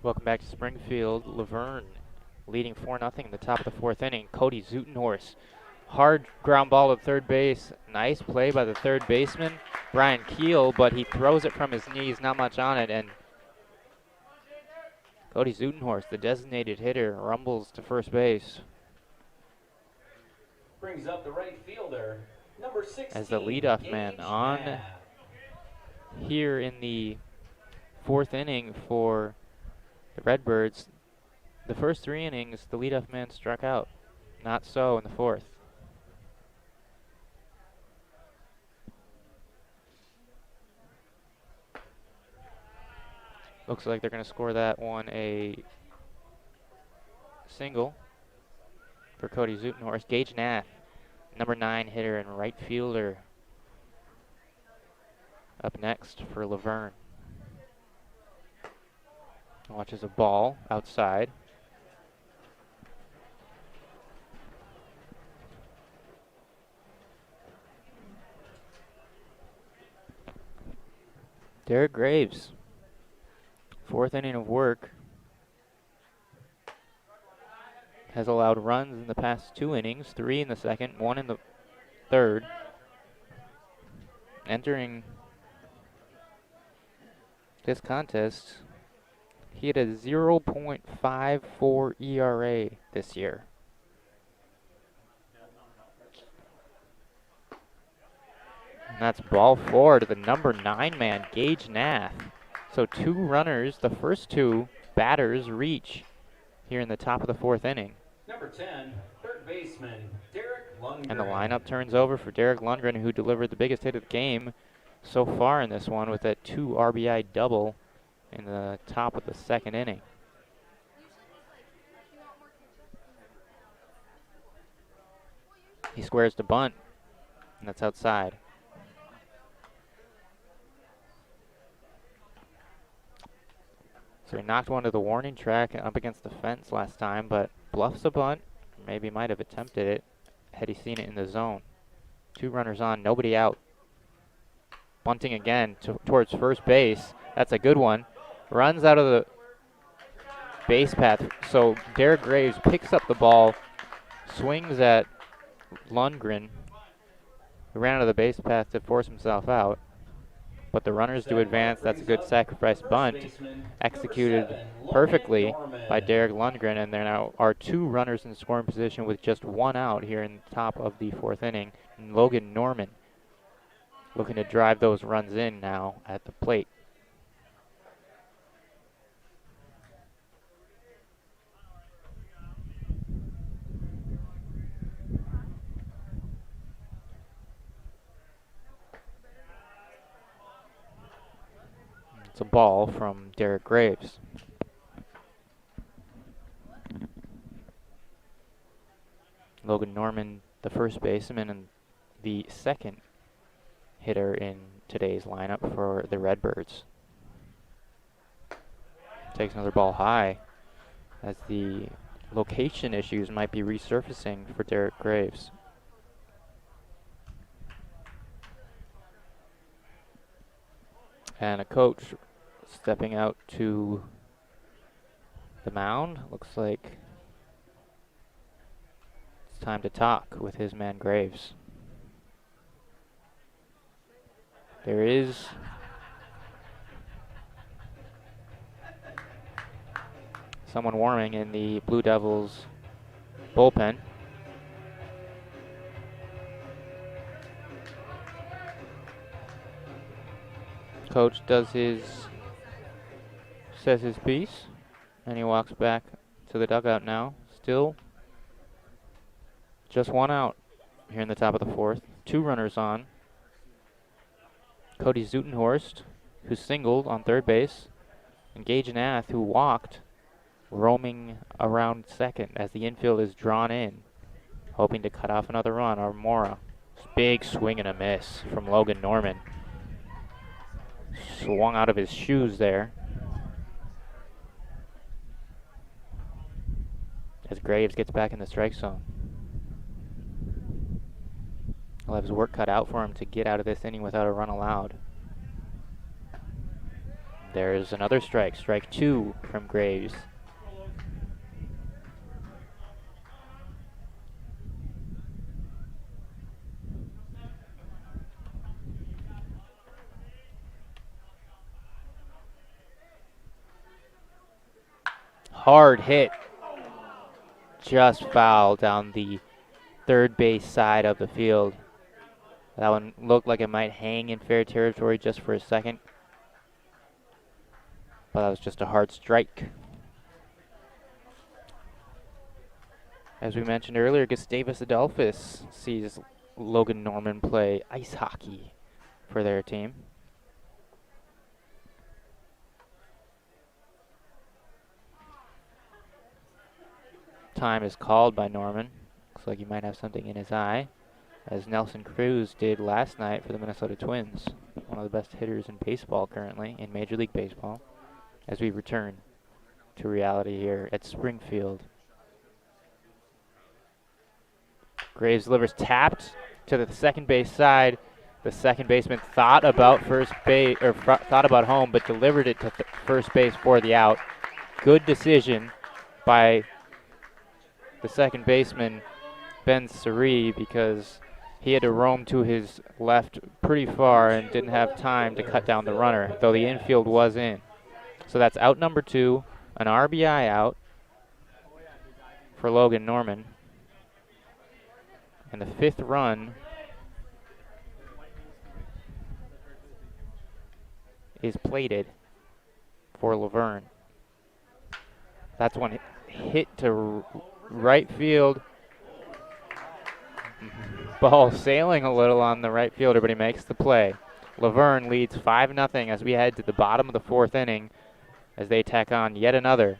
Welcome back to Springfield. Laverne leading 4-0 in the top of the 4th inning. Cody Zutenhorst. Hard ground ball to third base. Nice play by the third baseman, Brian Keel, but he throws it from his knees, not much on it, and Cody Zutenhorst, the designated hitter, rumbles to first base. Brings up the right fielder, number 16. As the leadoff man on here in the 4th inning for the Redbirds. The first 3 innings, the leadoff man struck out. Not so in the 4th. Looks like they're going to score that one a single for Cody Zutenhorst. Gage Nath, number 9 hitter and right fielder, up next for Laverne. Watches a ball outside. Derrick Graves, 4th inning of work, has allowed runs in the past 2 innings, 3 in the 2nd, 1 in the 3rd. Entering this contest, he had a 0.54 ERA this year. And that's ball 4 to the number 9 man, Gage Nath. So 2 runners, the first 2 batters reach here in the top of the 4th inning. Number 10, third baseman, Derrick Lundgren. And the lineup turns over for Derrick Lundgren, who delivered the biggest hit of the game so far in this one with that 2 RBI double in the top of the 2nd inning. He squares to bunt, and that's outside. So he knocked one to the warning track up against the fence last time, but bluffs a bunt. Maybe might have attempted it had he seen it in the zone. 2 runners on, nobody out. Bunting again towards first base. That's a good one. Runs out of the base path. So Derrick Graves picks up the ball, swings at Lundgren, who ran out of the base path to force himself out. But the runners do advance. That's a good sacrifice bunt, executed perfectly by Derrick Lundgren, and there now are 2 runners in scoring position with just 1 out here in the top of the 4th inning. And Logan Norman looking to drive those runs in now at the plate. It's a ball from Derrick Graves. Logan Norman, the first baseman and the second hitter in today's lineup for the Redbirds. Takes another ball high as the location issues might be resurfacing for Derrick Graves. And a coach stepping out to the mound. Looks like it's time to talk with his man Graves. There is someone warming in the Blue Devils bullpen. Coach says his piece, and he walks back to the dugout now. Still just 1 out here in the top of the 4th. 2 runners on. Cody Zutenhorst, who singled on third base, and Gage Nath, who walked, roaming around second as the infield is drawn in, hoping to cut off another run. Or Mora. Big swing and a miss from Logan Norman. Swung out of his shoes there. As Graves gets back in the strike zone. He'll have his work cut out for him to get out of this inning without a run allowed. There's another strike. Strike 2 from Graves. Hard hit. Just foul down the third base side of the field. That one looked like it might hang in fair territory just for a second. But that was just a hard strike. As we mentioned earlier, Gustavus Adolphus sees Logan Norman play ice hockey for their team. Time is called by Norman. Looks like he might have something in his eye, as Nelson Cruz did last night for the Minnesota Twins. One of the best hitters in baseball currently, in Major League Baseball, as we return to reality here at Springfield. Graves delivers tapped to the second base side. The second baseman thought about first base, or thought about home, but delivered it to first base for the out. Good decision by the second baseman, Ben Suri, because he had to roam to his left pretty far and didn't have time to cut down the runner, though the infield was in. So that's out number 2, an RBI out for Logan Norman. And the 5th run is plated for Luverne. That's one hit to right field. Ball sailing a little on the right fielder, but he makes the play. Luverne leads 5-0 as we head to the bottom of the 4th inning as they tack on yet another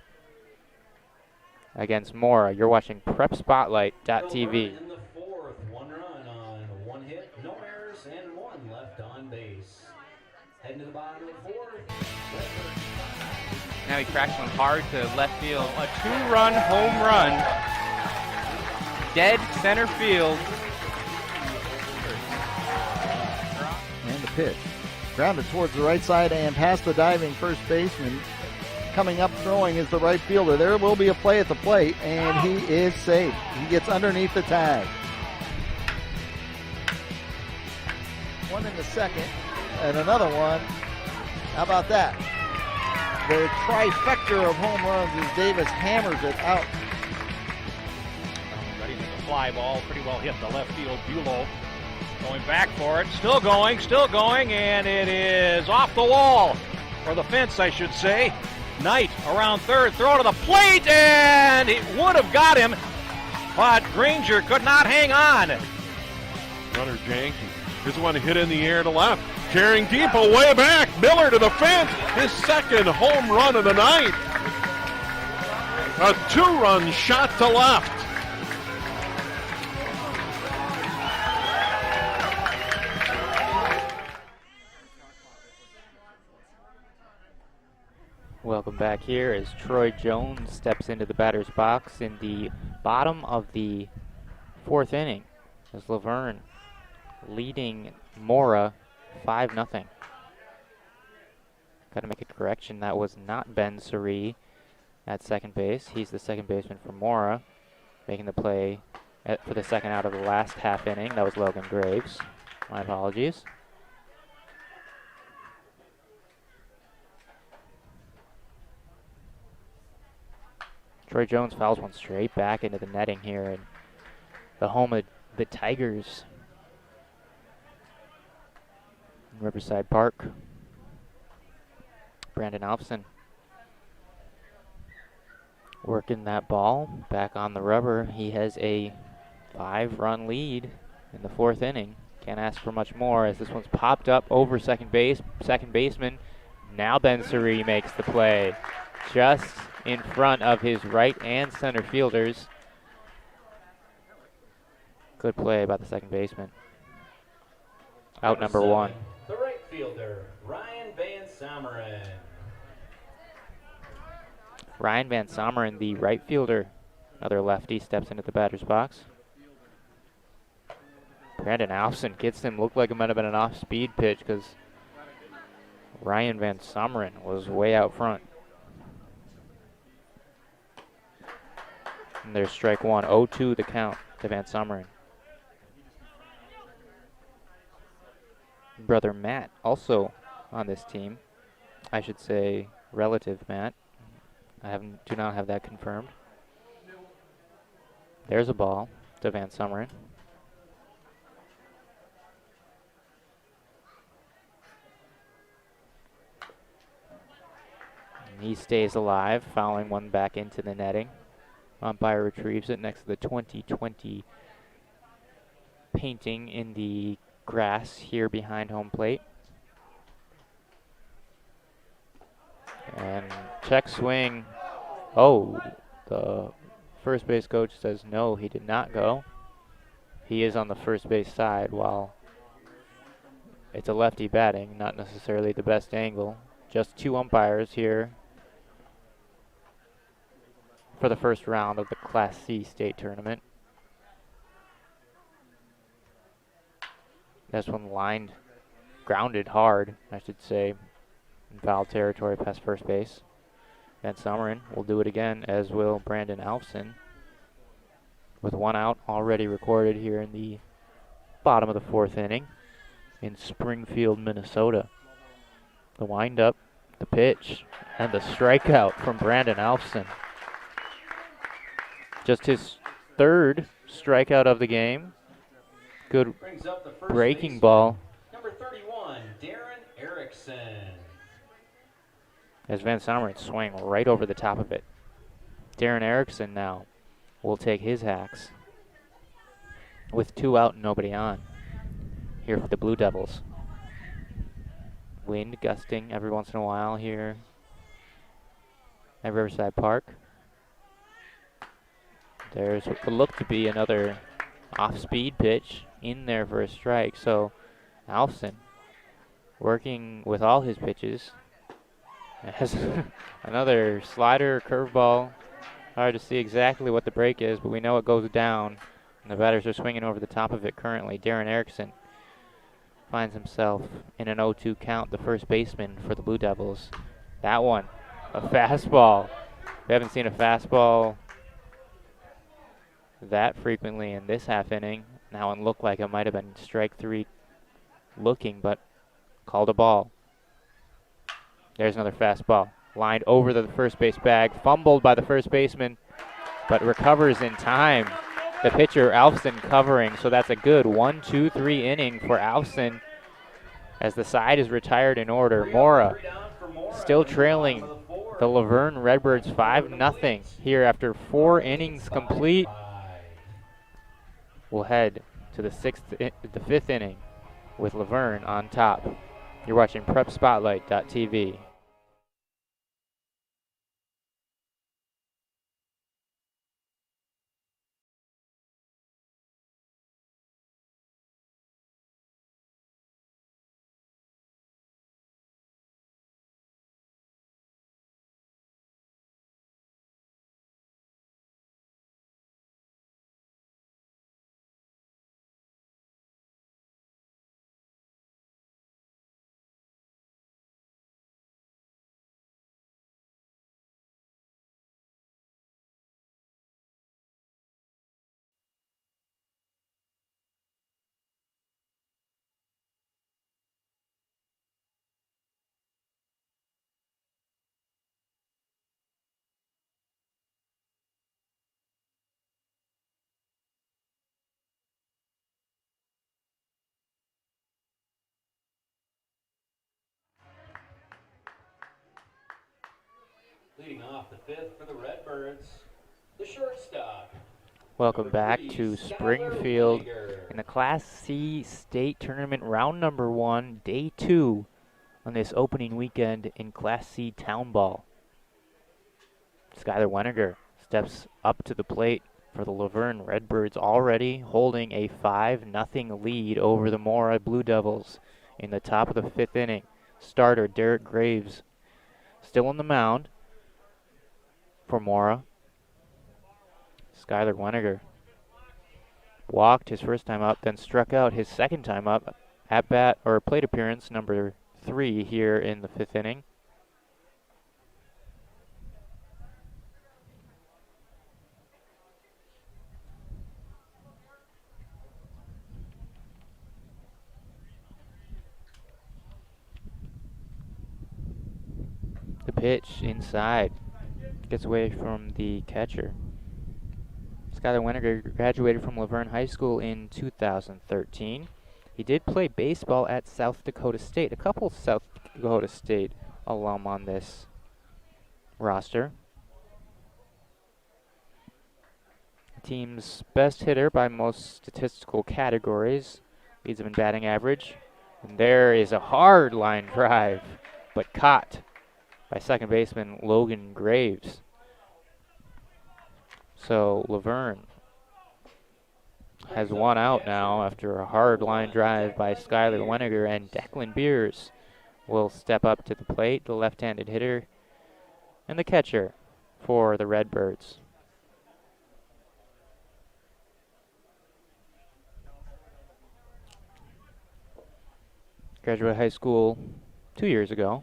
against Mora. You're watching PrepSpotlight.tv. In the 4th, 1 Heading to the bottom of the fourth. Redbirds 5. Now he cracks one hard to left field. A 2-run home run. Dead center field. And the pitch. Grounded towards the right side and past the diving first baseman. Coming up throwing is the right fielder. There will be a play at the plate, and he is safe. He gets underneath the tag. One in the second, and another one. How about that? The trifecta of home runs as Davis hammers it out. Ready for the fly ball. Pretty well hit the left field. Bulow going back for it. Still going, and it is off the wall. Or the fence, I should say. Knight around third, throw to the plate, and it would have got him, but Granger could not hang on. Runner Janky. Here's one hit in the air to left. Carrying deep away back. Miller to the fence. His second home run of the night. A 2-run shot to left. Welcome back here as Troy Jones steps into the batter's box in the bottom of the fourth inning as Luverne leading Mora 5-0. Got to make a correction. That was not Ben Suri at second base. He's the second baseman for Mora, making the play for the second out of the last half inning. That was Logan Graves. My apologies. Troy Jones fouls one straight back into the netting here in the home of the Tigers in Riverside Park. Brandon Alfson working that ball back on the rubber. He has a 5-run lead in the fourth inning. Can't ask for much more as this one's popped up over second base. Second baseman. Now Ben Suri makes the play. Just in front of his right and center fielders. Good play by the second baseman. Out number 1. The right fielder, Ryan Van Summeren. Ryan Van Summeren, the right fielder, another lefty, steps into the batter's box. Brandon Alfson gets him. Looked like it might have been an off-speed pitch because Ryan Van Summeren was way out front. And there's strike one. 0-2 the count to Van Summeren. Brother Matt also on this team. I should say relative Matt. Do not have that confirmed. There's a ball to Van Summeren. And he stays alive, fouling one back into the netting. Umpire retrieves it next to the 2020 painting in the grass here behind home plate. And check swing. Oh, the first base coach says no, he did not go. He is on the first base side while it's a lefty batting, not necessarily the best angle. Just 2 umpires here for the first round of the Class C state tournament. This one grounded hard, I should say, in foul territory past first base. Van Summeren will do it again, as will Brandon Alfson, with 1 out already recorded here in the bottom of the fourth inning in Springfield, Minnesota. The windup, the pitch, and the strikeout from Brandon Alfson. Just his 3rd strikeout of the game. Good breaking ball. Number 31, Darren Erickson. As Van Summeren swing right over the top of it. Darren Erickson now will take his hacks with 2 out and nobody on here for the Blue Devils. Wind gusting every once in a while here at Riverside Park. There's what could look to be another off-speed pitch in there for a strike. So Alfson working with all his pitches. Has another slider, curveball. Hard to see exactly what the break is, but we know it goes down. And the batters are swinging over the top of it currently. Darren Erickson finds himself in an 0-2 count, the first baseman for the Blue Devils. That one, a fastball. We haven't seen a fastball that frequently in this half inning. That one looked like it might have been strike 3 looking, but called a ball. There's another fastball. Lined over the first base bag, fumbled by the first baseman, but recovers in time. The pitcher, Alfson, covering, so that's a good 1-2-3 inning for Alfson as the side is retired in order. Mora still trailing the Luverne Redbirds 5-0 here after 4 innings complete. We'll head to the 5th inning with Luverne on top. You're watching PrepSpotlight.tv. Leading off the 5th for the Redbirds, the shortstop. Welcome back to Springfield in the Class C state tournament, round number 1, day 2 on this opening weekend in Class C town ball. Skylar Weniger steps up to the plate for the Luverne Redbirds, already holding a 5-0 lead over the Mora Blue Devils in the top of the 5th inning. Starter Derrick Graves still on the mound for Mora. Skylar Weniger walked his first time up, then struck out his second time up at bat, or plate appearance number 3 here in the 5th inning. The pitch inside gets away from the catcher. Skylar Weniger graduated from Luverne High School in 2013. He did play baseball at South Dakota State. A couple South Dakota State alum on this roster. The team's best hitter by most statistical categories. Leads him in batting average. And there is a hard line drive, but caught by second baseman Logan Graves. So Luverne has one out now after a hard line drive by Skylar Weniger, and Declan Beers will step up to the plate, the left-handed hitter and the catcher for the Redbirds. Graduated high school 2 years ago.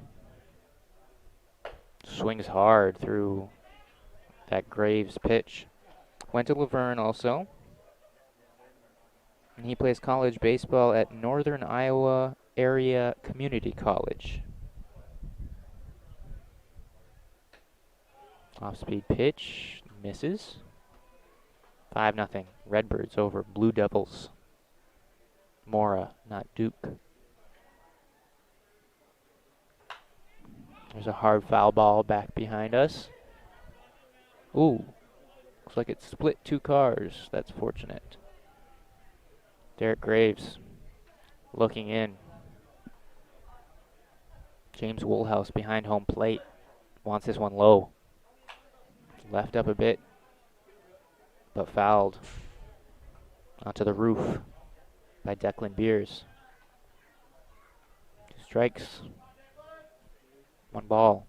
Swings hard through that Graves pitch. Went to Luverne also. And he plays college baseball at Northern Iowa Area Community College. Off-speed pitch, misses. 5-0, Redbirds over Blue Devils. Mora, not Duke. There's a hard foul ball back behind us. Ooh, looks like it split 2 cars. That's fortunate. Derrick Graves looking in. James Woolhouse behind home plate. Wants this one low. Left up a bit, but fouled onto the roof by Declan Beers. Strikes. 1 ball.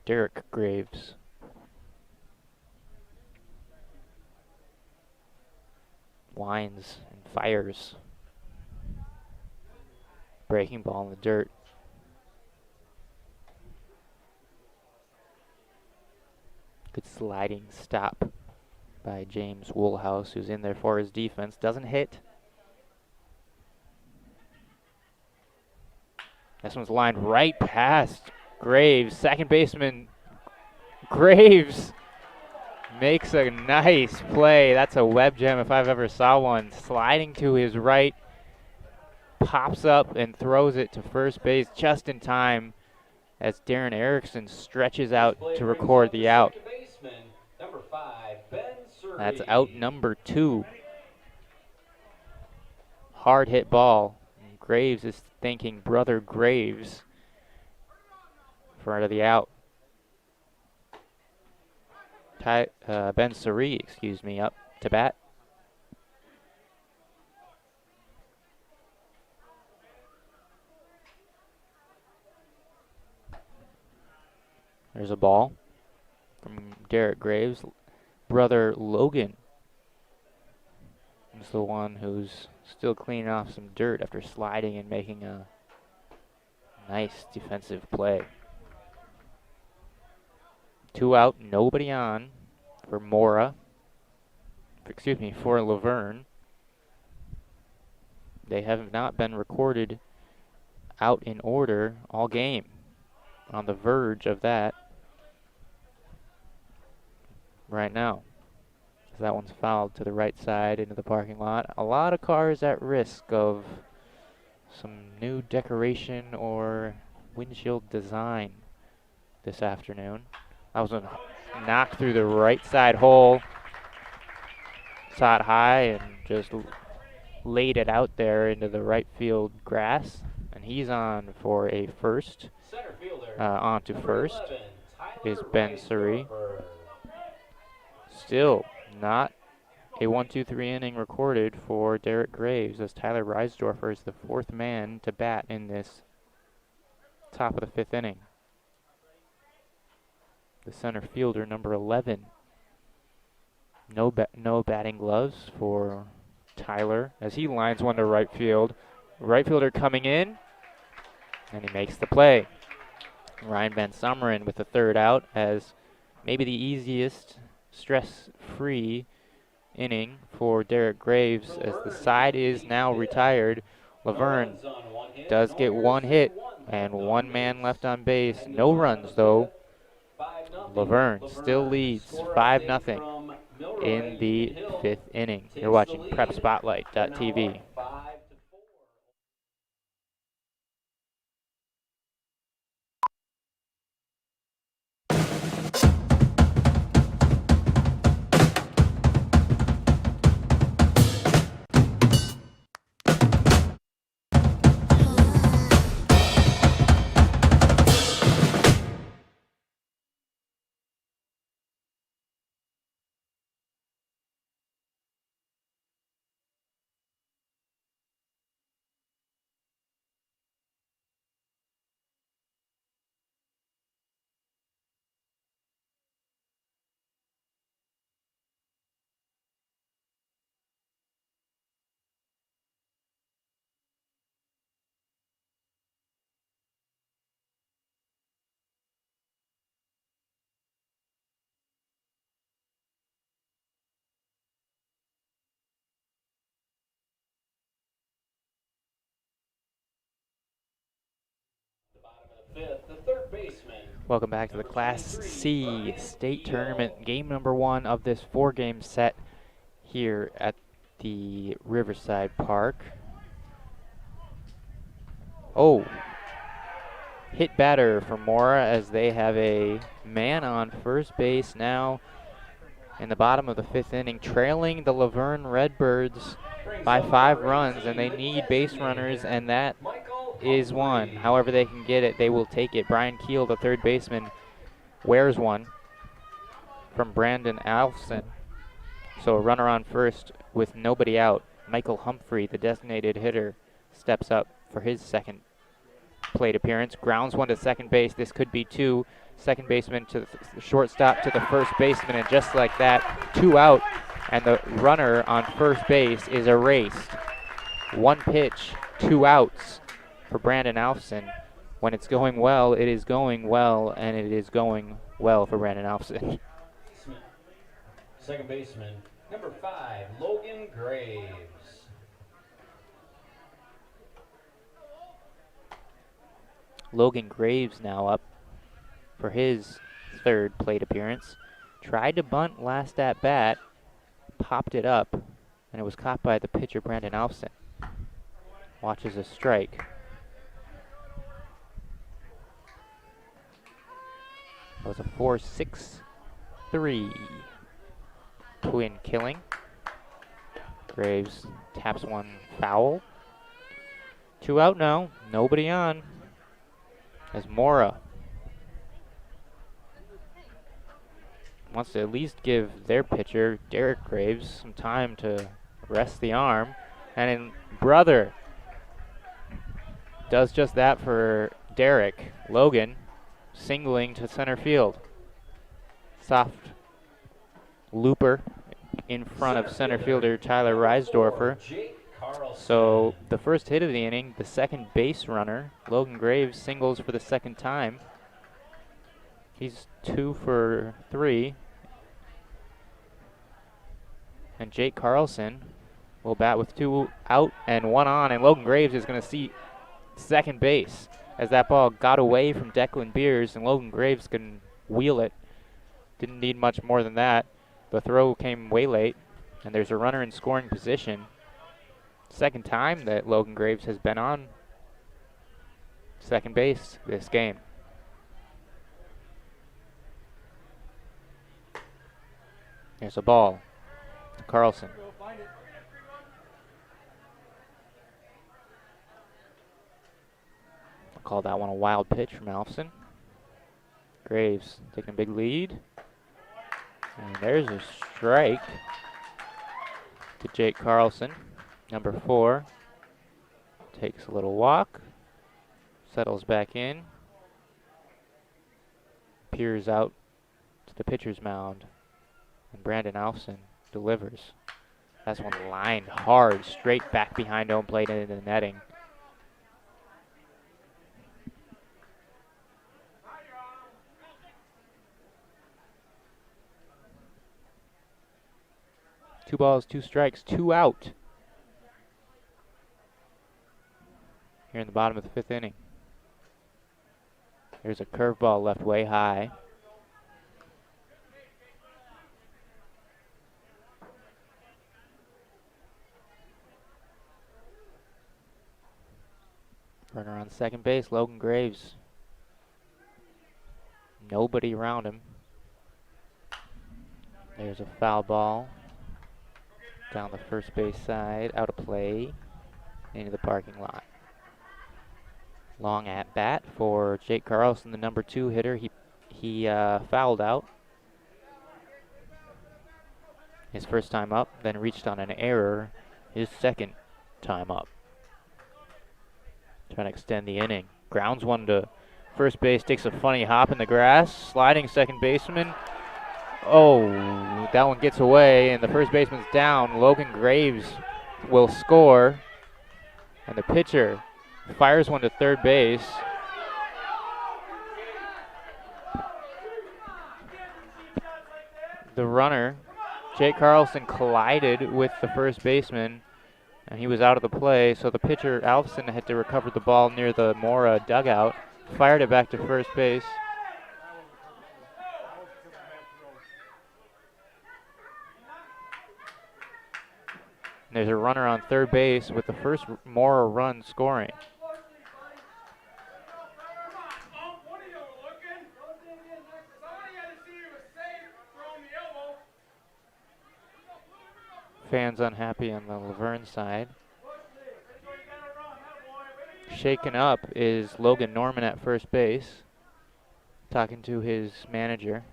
Derrick Graves. Winds and fires. Breaking ball in the dirt. Good sliding stop by James Woolhouse, who's in there for his defense. Doesn't hit. This one's lined right past Graves. Second baseman Graves makes a nice play. That's a web gem if I've ever saw one. Sliding to his right, pops up and throws it to first base just in time as Darren Erickson stretches out to record the out. That's out number 2. Hard hit ball. Graves is thanking brother Graves for the out. Ben Suri, up to bat. There's a ball from Derrick Graves. Brother Logan is the one who's still cleaning off some dirt after sliding and making a nice defensive play. 2 out, nobody on for for Luverne. They have not been recorded out in order all game. On the verge of that right now. So that one's fouled to the right side into the parking lot. A lot of cars at risk of some new decoration or windshield design this afternoon. That was a knock through the right side hole. Saw it high and just laid it out there into the right field grass. And he's on for a first. On to first is Ben Suri. Still not a 1-2-3 inning recorded for Derrick Graves as Tyler Reisdorfer is the 4th man to bat in this top of the 5th inning. The center fielder, number 11. No batting gloves for Tyler as he lines one to right field. Right fielder coming in, and he makes the play. Ryan Van Summeren with the 3rd out as maybe the easiest stress-free inning for Derrick Graves as the side is now retired. Luverne does get 1 hit and 1 man left on base. No runs though. Luverne still leads 5-0 in the 5th inning. You're watching PrepSpotlight.tv. Welcome back to the Class C State Tournament, game number 1 of this 4-game set here at the Riverside Park. Oh, hit batter for Mora as they have a man on first base now in the bottom of the 5th inning, trailing the Luverne Redbirds by 5 runs, and they need base runners, and that is one. However they can get it, they will take it. Brian Keel, the 3rd baseman, wears one from Brandon Alfson. So a runner on first with nobody out. Michael Humphrey, the designated hitter, steps up for his second plate appearance. Grounds one to second base. This could be two. Second baseman to the shortstop to the first baseman, and just like that, 2 out, and the runner on first base is erased. 1 pitch, 2 outs for Brandon Alfson. When it's going well, it is going well, and it is going well for Brandon Alfson. Second baseman, number 5, Logan Graves. Logan Graves now up for his third plate appearance. Tried to bunt last at bat, popped it up, and it was caught by the pitcher Brandon Alfson. Watches a strike. It was a 4-6-3 twin killing. Graves taps one foul. 2 out now, nobody on. As Mora wants to at least give their pitcher, Derrick Graves, some time to rest the arm. And brother does just that for Derrick. Logan singling to center field. Soft looper in front of center fielder Tyler Reisdorfer. So the first hit of the inning, the second base runner, Logan Graves, singles for the second time. He's 2 for 3. And Jake Carlson will bat with 2 out and 1 on, and Logan Graves is going to see second base as that ball got away from Declan Beers, and Logan Graves can wheel it. Didn't need much more than that. The throw came way late, and there's a runner in scoring position. Second time that Logan Graves has been on second base this game. There's a ball to Carlson. I'll call that one a wild pitch from Alfson. Graves taking a big lead. And there's a strike to Jake Carlson. Number 4 takes a little walk, settles back in, peers out to the pitcher's mound, and Brandon Alfson delivers. That's one lined hard, straight back behind home plate into the netting. Two balls, 2 strikes, 2 out. Here in the bottom of the 5th inning. There's a curveball left way high. Runner on second base, Logan Graves. Nobody around him. There's a foul ball down the first base side, out of play, into the parking lot. Long at bat for Jake Carlson, the number 2 hitter. He fouled out his first time up, then reached on an error his second time up. Trying to extend the inning. Grounds one to first base, takes a funny hop in the grass, sliding second baseman. Oh, that one gets away, and the first baseman's down. Logan Graves will score, and the pitcher fires one to third base. The runner, Jake Carlson, collided with the first baseman, and he was out of the play, so the pitcher, Alfson, had to recover the ball near the Mora dugout, fired it back to first base. And there's a runner on third base with the first Mora run scoring. Fans unhappy on the Luverne side. Shaken up is Logan Norman at first base, talking to his manager.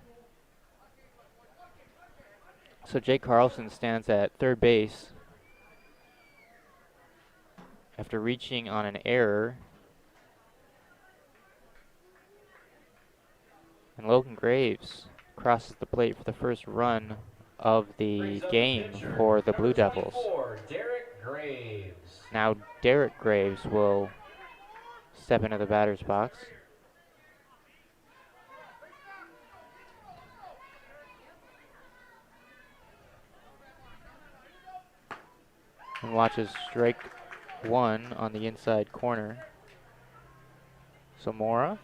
So Jake Carlson stands at third base after reaching on an error. And Logan Graves crosses the plate for the first run of the game for the Blue Devils. Derrick Graves. Now Derrick Graves will step into the batter's box. And watches strike one on the inside corner. So Mora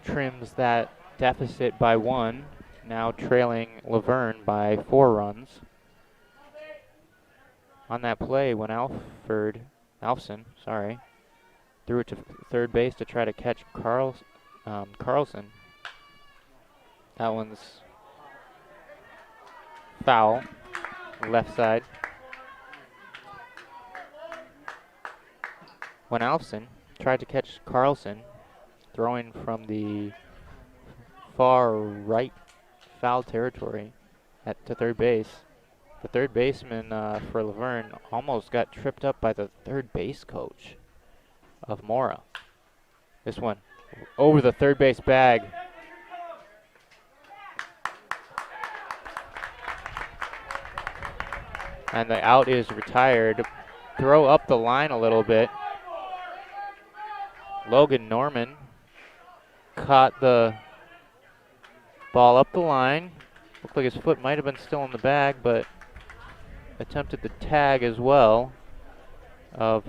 trims that deficit by one, now trailing Luverne by 4 runs. On that play, when Alfson threw it to third base to try to catch Carlson. That one's foul, left side. When Alfson tried to catch Carlson, throwing from the far right foul territory to third base, the third baseman for Luverne almost got tripped up by the third base coach of Mora. This one over the third base bag. And the out is retired. Throw up the line a little bit. Logan Norman caught the ball up the line. Looked like his foot might have been still in the bag, but attempted the tag as well of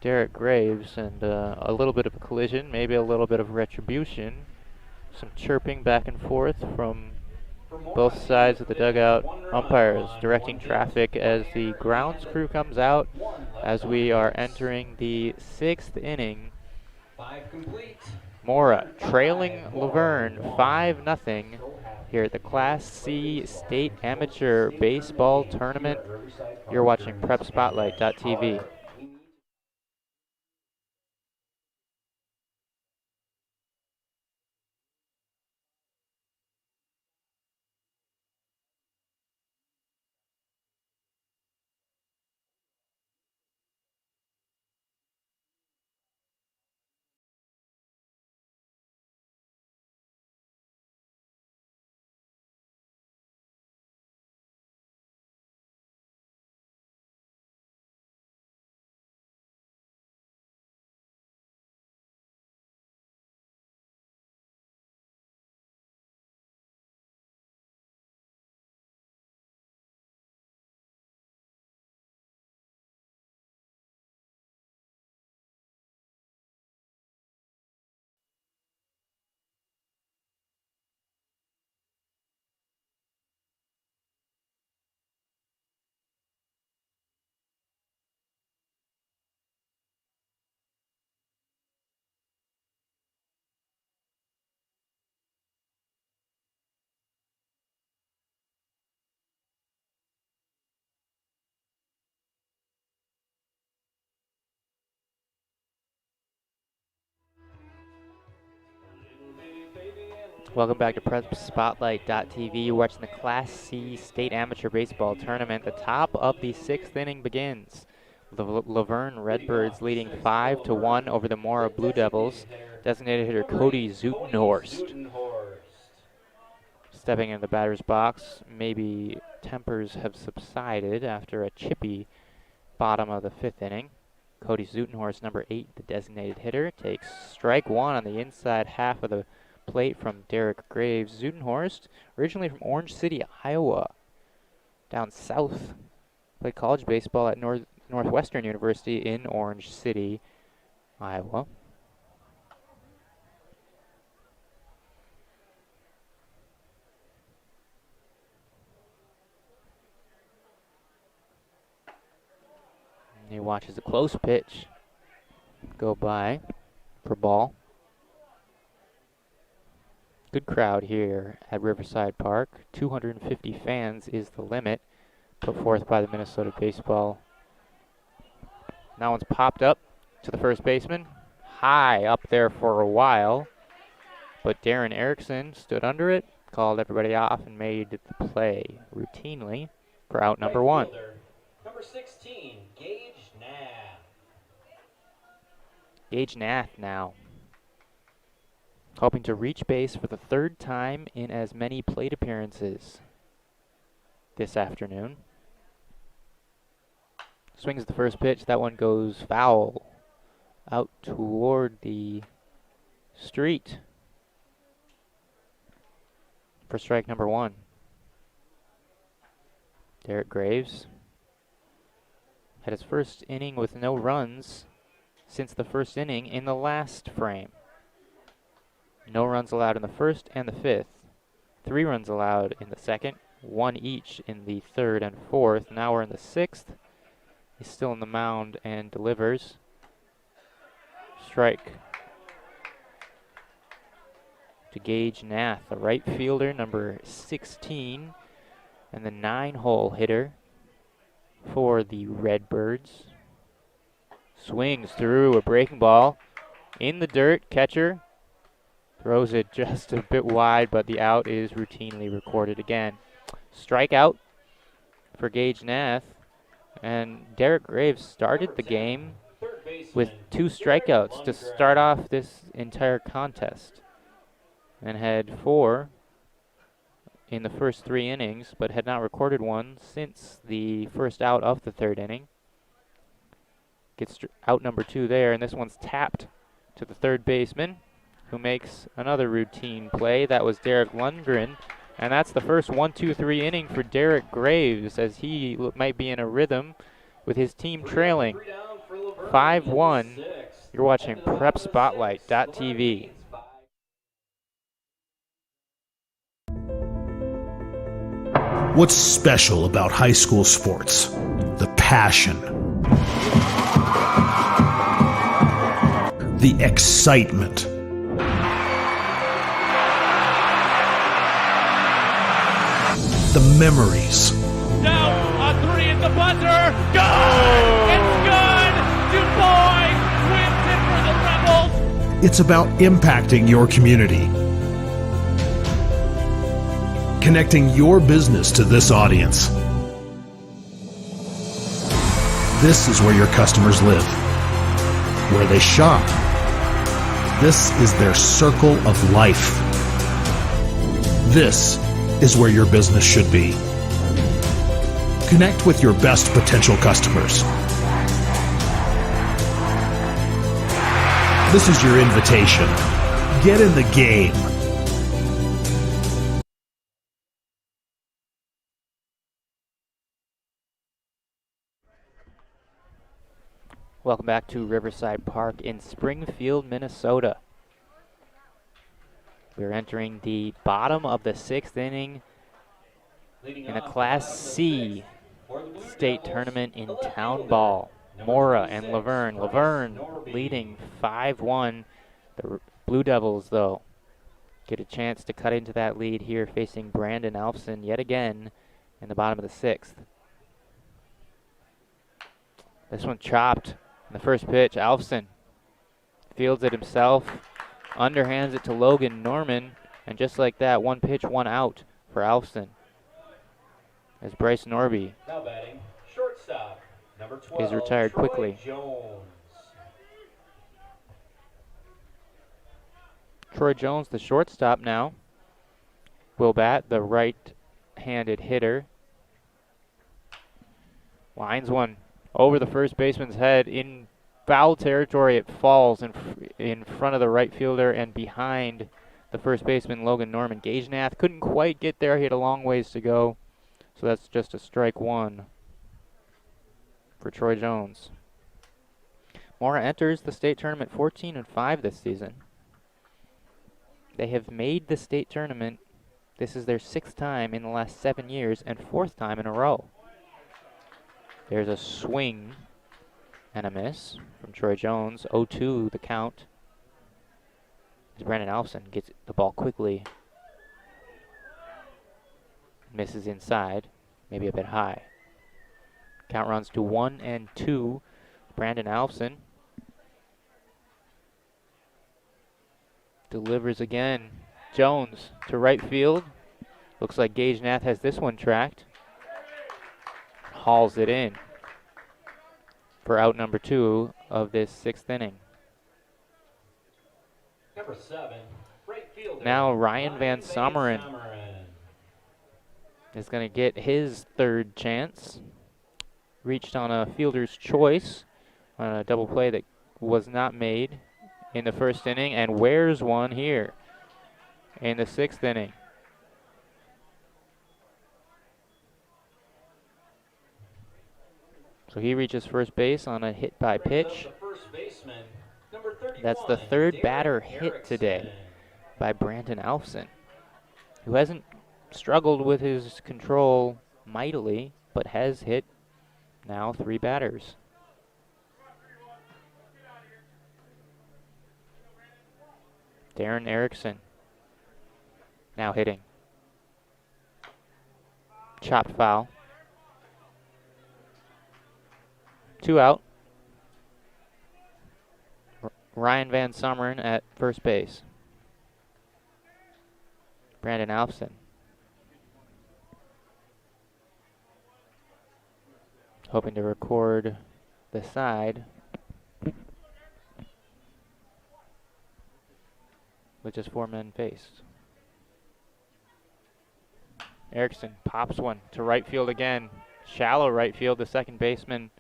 Derrick Graves, and a little bit of a collision, maybe a little bit of retribution. Some chirping back and forth from both sides of the dugout. Umpires directing traffic as the grounds crew comes out as we are entering the 6th inning. 5 complete. Mora trailing Luverne 5-0 here at the Class C State Amateur Baseball Tournament. You're watching PrepSpotlight.tv. Welcome back to PrepSpotlight.tv. You're watching the Class C State Amateur Baseball Tournament. The top of the 6th inning begins. The Luverne Redbirds leading 5-1 over the Mora Blue Devils. Designated hitter Cody Zutenhorst stepping into the batter's box. Maybe tempers have subsided after a chippy bottom of the 5th inning. Cody Zutenhorst, number 8, the designated hitter, takes strike one on the inside half of the plate from Derrick Graves. Zutenhorst, originally from Orange City, Iowa, down south. Played college baseball at Northwestern University in Orange City, Iowa. And he watches a close pitch go by for ball. Good crowd here at Riverside Park. 250 fans is the limit put forth by the Minnesota Baseball. That one's popped up to the first baseman. High up there for a while. But Darren Erickson stood under it, called everybody off, and made the play routinely for out number 1. Number 16, Gage Knapp. Gage Nath now, hoping to reach base for the third time in as many plate appearances this afternoon. Swings the first pitch. That one goes foul out toward the street for strike number 1. Derrick Graves had his first inning with no runs since the first inning in the last frame. No runs allowed in the first and the fifth. 3 runs allowed in the second, 1 each in the third and fourth. Now we're in the sixth. He's still on the mound and delivers. Strike to Gage Nath, the right fielder, number 16, and the 9-hole hitter for the Redbirds. Swings through a breaking ball in the dirt. Catcher throws it just a bit wide, but the out is routinely recorded again. Strikeout for Gage Nath, and Derrick Graves started the game with 2 strikeouts to start off this entire contest, and had 4 in the first 3 innings, but had not recorded one since the first out of the third inning. Gets out number 2 there, and this one's tapped to the third baseman, who makes another routine play. That was Derrick Lundgren, and that's the first 1-2-3 inning for Derrick Graves, as he might be in a rhythm with his team trailing 5-1. You're watching PrepSpotlight.tv. What's special about high school sports? The passion, the excitement, the memories. Down on 3 at the buzzer. Good! It's good! Du Bois wins it for the Rebels. It's about impacting your community, connecting your business to this audience. This is where your customers live, where they shop. This is their circle of life. This is where your business should be. Connect with your best potential customers. This is your invitation. Get in the game. Welcome back to Riverside Park in Springfield, Minnesota. We're entering the bottom of the 6th inning in a Class C state tournament in town ball. Mora and Luverne. Luverne leading 5-1. The Blue Devils, though, get a chance to cut into that lead here, facing Brandon Alfson yet again in the bottom of the 6th. This one chopped. In the first pitch, Alfson fields it himself, underhands it to Logan Norman, and just like that, 1 pitch, 1 out for Alfson. As Bryce Norby Now batting, shortstop, number 12, is retired Troy quickly. Jones. Troy Jones, the shortstop now, will bat, the right-handed hitter. Lines one over the first baseman's head in foul territory. It falls in front of the right fielder and behind the first baseman, Logan Norman. Gage Nath couldn't quite get there. He had a long ways to go. So that's just a strike 1 for Troy Jones. Mora enters the state tournament 14-5 this season. They have made the state tournament. This is their 6th time in the last 7 years and 4th time in a row. There's a swing and a miss from Troy Jones. 0-2 the count. As Brandon Alfson gets the ball quickly. Misses inside, maybe a bit high. Count runs to 1-2. Brandon Alfson delivers again. Jones to right field. Looks like Gage Nath has this one tracked. Hauls it in for out number 2 of this 6th inning. 7, right fielder. Now Ryan Van Summeren is going to get his third chance. Reached on a fielder's choice on a double play that was not made in the first inning, and wears one here in the 6th inning. So he reaches first base on a hit by pitch. That's the third batter hit today by Brandon Alfson, who hasn't struggled with his control mightily, but has hit now 3 batters. Darren Erickson now hitting. Chopped foul. 2 out. Ryan Van Summeren at first base. Brandon Alfson. Hoping to record the side with just 4 men faced. Erickson pops one to right field again. Shallow right field. The second baseman,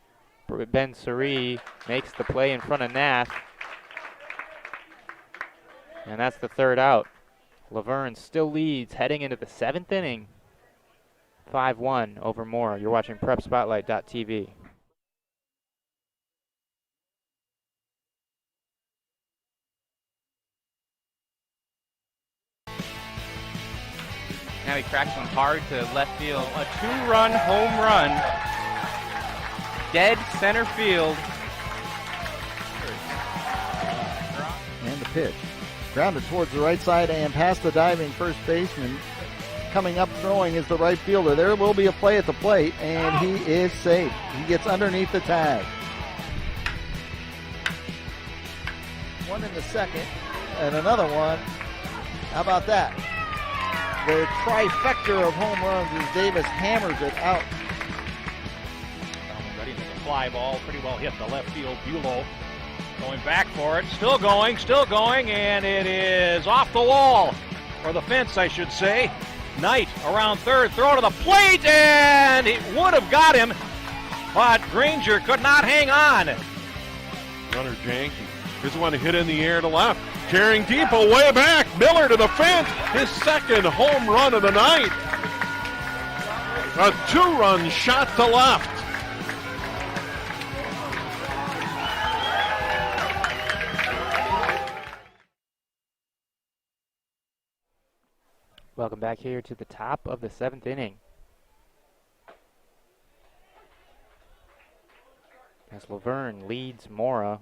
Ben Suri, makes the play in front of Nath. And that's the 3rd out. Luverne still leads heading into the 7th inning. 5-1 over Mora. You're watching PrepSpotlight.tv. Now he cracks one hard to left field. A 2-run home run. Dead center field. And the pitch. Grounded towards the right side and past the diving first baseman. Coming up throwing is the right fielder. There will be a play at the plate, and he is safe. He gets underneath the tag. One in the 2nd, and another one. How about that? The trifecta of home runs as Davis hammers it out. Ready to the fly ball, pretty well hit the left field. Bulow going back for it, still going, and it is off the wall, or the fence, I should say. Knight around third, throw to the plate, and it would have got him, but Granger could not hang on. Runner Janke. Here's one hit in the air to left. Carrying deep away back. Miller to the fence. His 2nd home run of the night. A 2-run shot to left. Welcome back here to the top of the 7th inning. As Luverne leads Mora.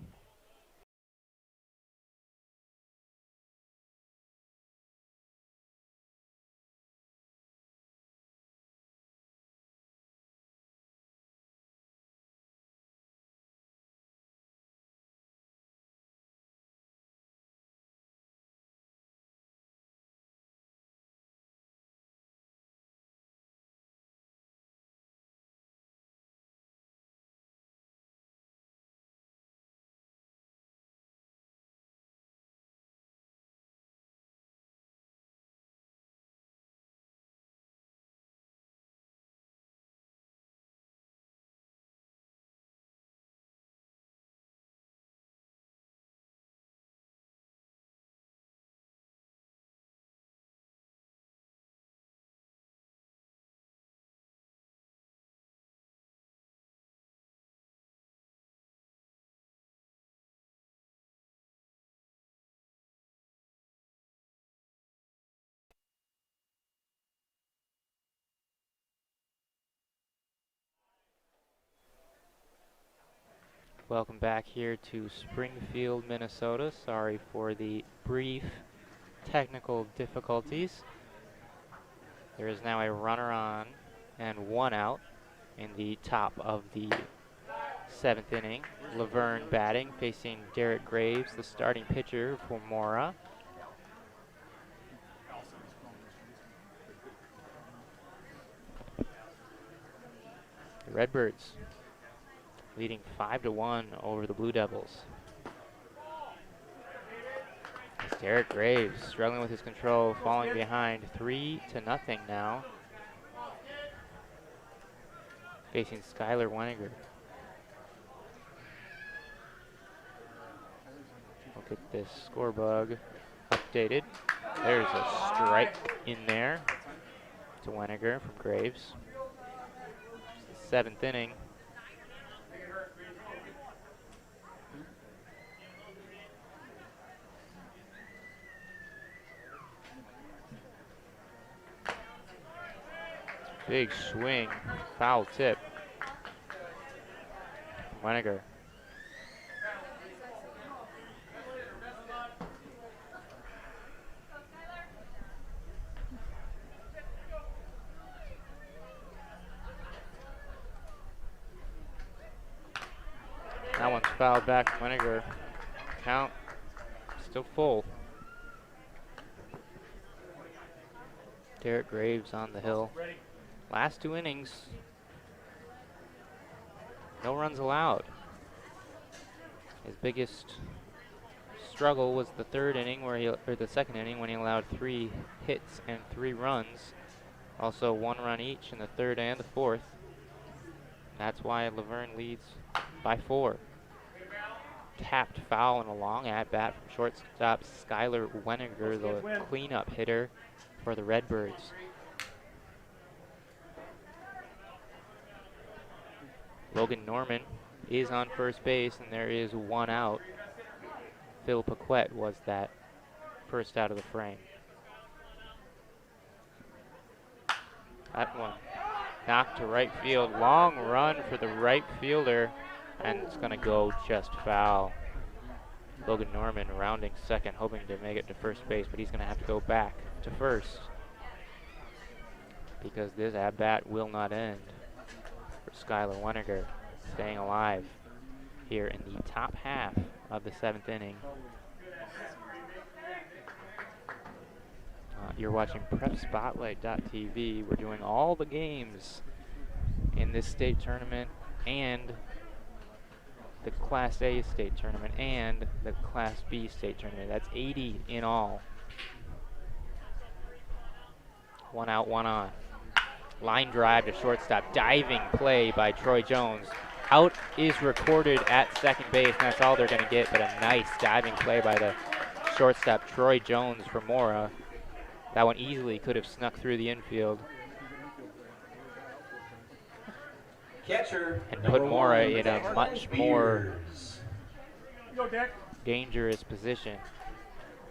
Welcome back here to Springfield, Minnesota. Sorry for the brief technical difficulties. There is now a runner on and 1 out in the top of the 7th inning. Luverne batting, facing Derrick Graves, the starting pitcher for Mora. The Redbirds leading 5-1 over the Blue Devils. As Derrick Graves struggling with his control, falling behind 3-0 now. Facing Skylar Weniger. We'll get this score bug updated. There's a strike in there to Weniger from Graves. It's the 7th inning. Big swing, foul tip. Weniger. That one's fouled back from Weniger. Count still full. Derrick Graves on the hill. Last 2 innings, no runs allowed. His biggest struggle was the 3rd inning, or the 2nd inning, when he allowed 3 hits and 3 runs. Also 1 run each in the 3rd and the 4th. That's why Luverne leads by 4. Tapped foul and a long at bat from shortstop Skylar Weniger, the cleanup hitter for the Redbirds. Logan Norman is on first base, and there is 1 out. Phil Paquette was that first out of the frame. That one knocked to right field. Long run for the right fielder, and it's going to go just foul. Logan Norman rounding second, hoping to make it to first base, but he's going to have to go back to first because this at-bat will not end for Skylar Weniger, staying alive here in the top half of the 7th inning. You're watching PrepSpotlight.tv. We're doing all the games in this state tournament and the Class A state tournament and the Class B state tournament. That's 80 in all. 1 out, 1 on. Line drive to shortstop. Diving play by Troy Jones. Out is recorded at second base, and that's all they're going to get, but a nice diving play by the shortstop, Troy Jones, for Mora. That one easily could have snuck through the infield Catcher, and put Mora in a much more dangerous position.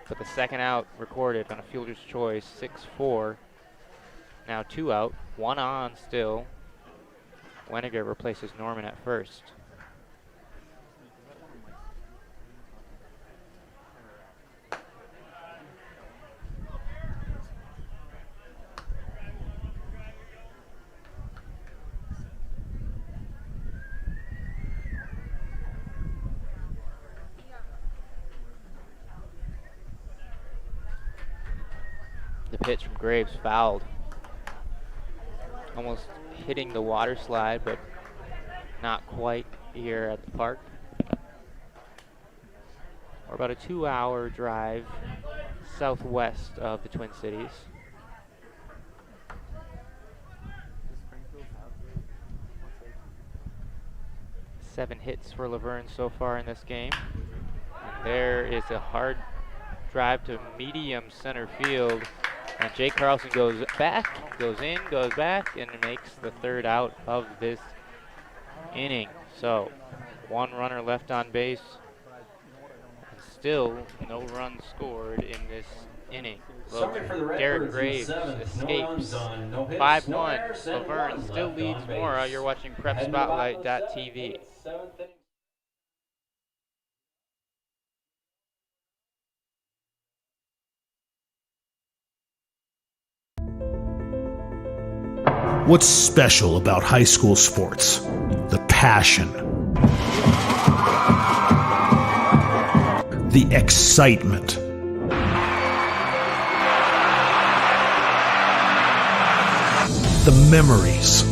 But the second out recorded on a fielder's choice, 6-4. Now 2 out, 1 on still. Weniger replaces Norman at first. The pitch from Graves fouled. Almost hitting the water slide, but not quite here at the park. We're about a 2-hour drive southwest of the Twin Cities. Seven hits for Luverne so far in this game. And there is a hard drive to medium center field. And Jay Carlson goes back, goes in, goes back, and makes the 3rd out of this inning. So 1 runner left on base. And still no runs scored in this inning. Derrick Graves escapes. 5-1. Luverne still leads Mora. You're watching PrepSpotlight.tv. What's special about high school sports? The passion, the excitement, the memories.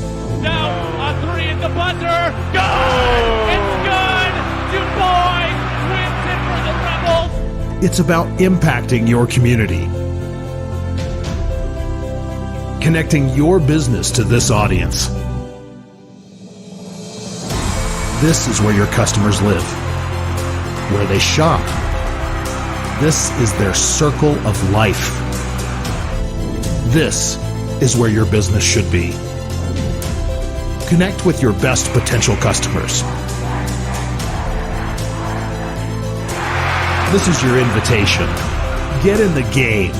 Now a 3 at the buzzer. Good! It's good! Du Bois wins it for the Rebels. It's about impacting your community, connecting your business to this audience. This is where your customers live, where they shop. This is their circle of life. This is where your business should be. Connect with your best potential customers. This is your invitation. Get in the game.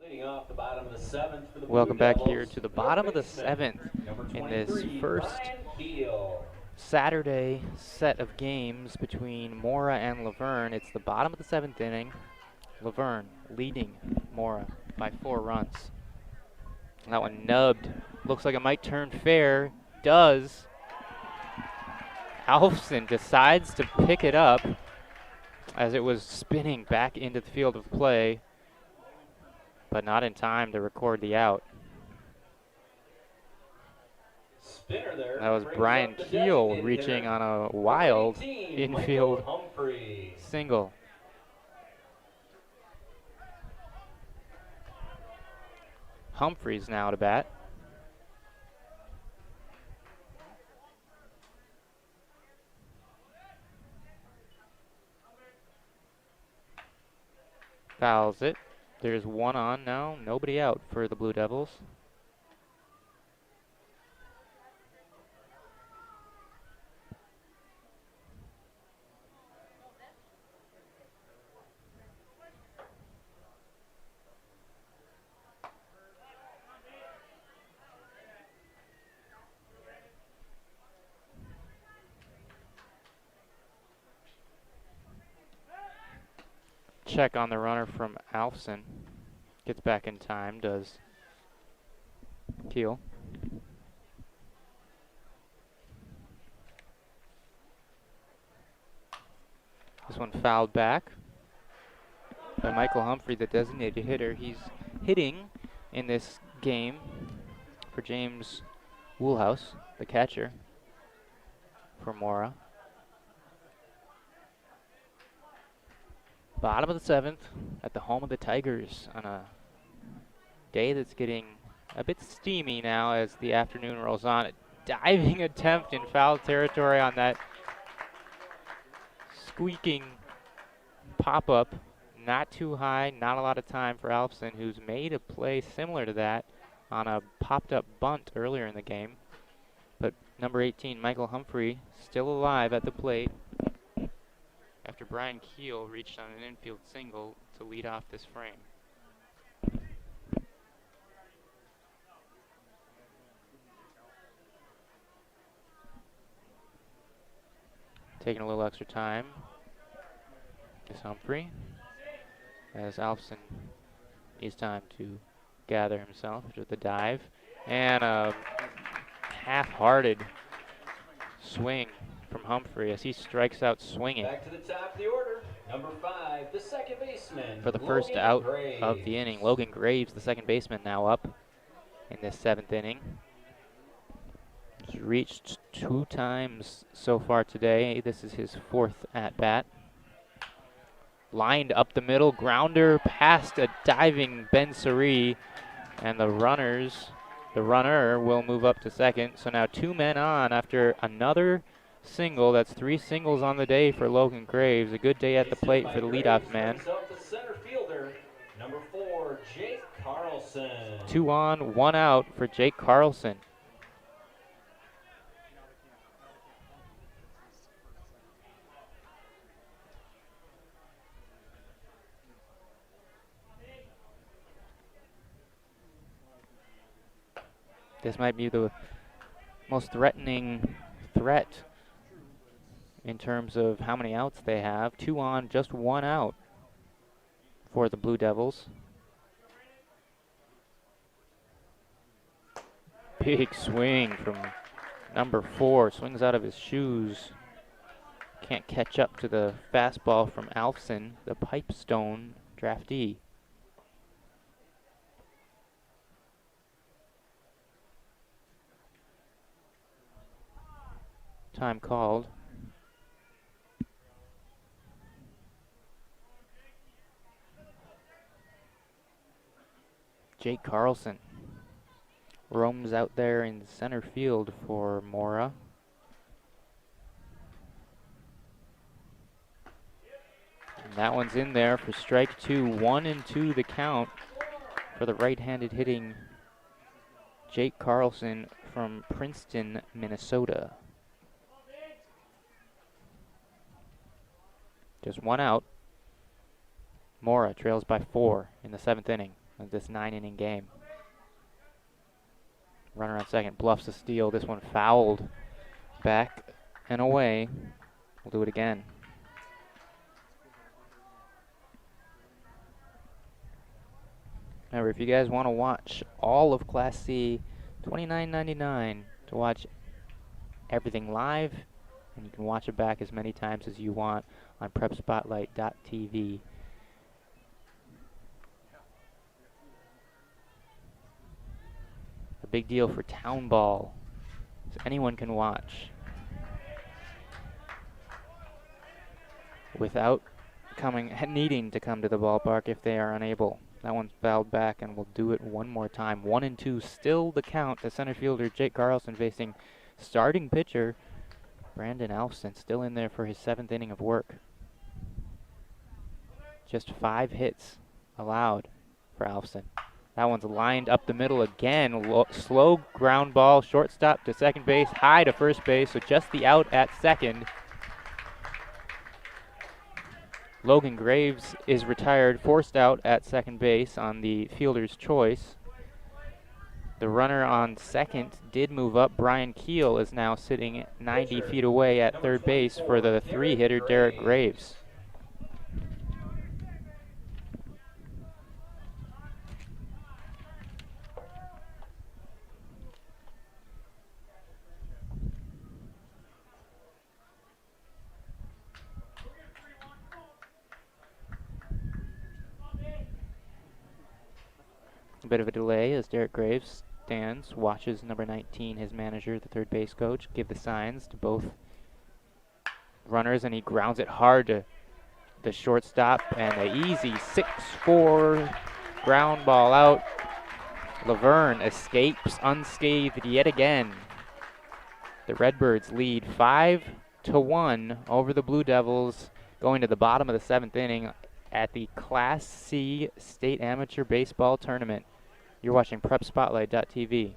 Leading off the bottom of the seventh for the Welcome Blue back Devils, here to the the bottom of the baseman, seventh number in this 23, first Brian Keel. Saturday set of games between Mora and Luverne. It's the bottom of the seventh inning. Luverne leading Mora by 4 runs. That one nubbed. Looks like it might turn fair. Does. Alfson decides to pick it up as it was spinning back into the field of play, but not in time to record the out. Spinner there That was brings Brian up the Keel designated reaching hitter, on a number wild 18, infield Michael Humphrey. single. Humphreys now to bat. Fouls it. There's one on now. Nobody out for the Blue Devils. Check on the runner from Alfson. Gets back in time, does Keel. This one fouled back by Michael Humphrey, the designated hitter. He's hitting in this game for James Woolhouse, the catcher for Mora. Bottom of the seventh at the home of the Tigers on a day that's getting a bit steamy now as the afternoon rolls on. A diving attempt in foul territory on that squeaking pop-up. Not too high, not a lot of time for Alfson, who's made a play similar to that on a popped-up bunt earlier in the game. But number 18, Michael Humphrey, still alive at the plate after Brian Keel reached on an infield single to lead off this frame. Taking a little extra time is Humphrey, as Alfson needs time to gather himself after the dive. And a half-hearted swing from Humphrey as he strikes out swinging. Back to the top of the order, number 5, the second baseman, For the first Logan out Graves. of the inning, Logan Graves, the second baseman, now up in this 7th inning. He's reached 2 times so far today. This is his 4th at-bat. Lined up the middle, grounder past a diving Ben Suri, and the runner will move up to second. So now 2 men on after another single. That's 3 singles on the day for Logan Graves. A good day at the plate for the leadoff man. The center fielder, number 4, Jake Carlson. 2 on, 1 out for Jake Carlson. This might be the most threatening threat in terms of how many outs they have. 2 on, just 1 out for the Blue Devils. Big swing from number 4. Swings out of his shoes. Can't catch up to the fastball from Alfson, the Pipestone draftee. Time called. Jake Carlson roams out there in center field for Mora. And that one's in there for strike 2. 1-2 the count for the right-handed hitting Jake Carlson from Princeton, Minnesota. Just one out. Mora trails by 4 in the 7th inning of this 9-inning game. Runner on second bluffs the steal. This one fouled back and away. We'll do it again. Remember, if you guys want to watch all of Class C, $29.99 to watch everything live, and you can watch it back as many times as you want on prepspotlight.tv. A big deal for town ball, so anyone can watch without needing to come to the ballpark if they are unable. That one's fouled back, and we'll do it one more time. 1-2, still the count. The center fielder, Jake Carlson, facing starting pitcher, Brandon Alfson, still in there for his 7th inning of work. Just 5 hits allowed for Alfson. That one's lined up the middle again. Slow ground ball, shortstop to second base, high to first base, so just the out at second. Logan Graves is retired, forced out at second base on the fielder's choice. The runner on second did move up. Brian Keel is now sitting 90 feet away at third base for the 3-hitter Derrick Graves. A bit of a delay as Derrick Graves stands, watches number 19, his manager, the third base coach, give the signs to both runners, and he grounds it hard to the shortstop, and an easy 6-4 ground ball out. Luverne escapes unscathed yet again. The Redbirds lead 5-1 over the Blue Devils, going to the bottom of the 7th inning at the Class C State Amateur Baseball Tournament. You're watching PrepSpotlight.tv.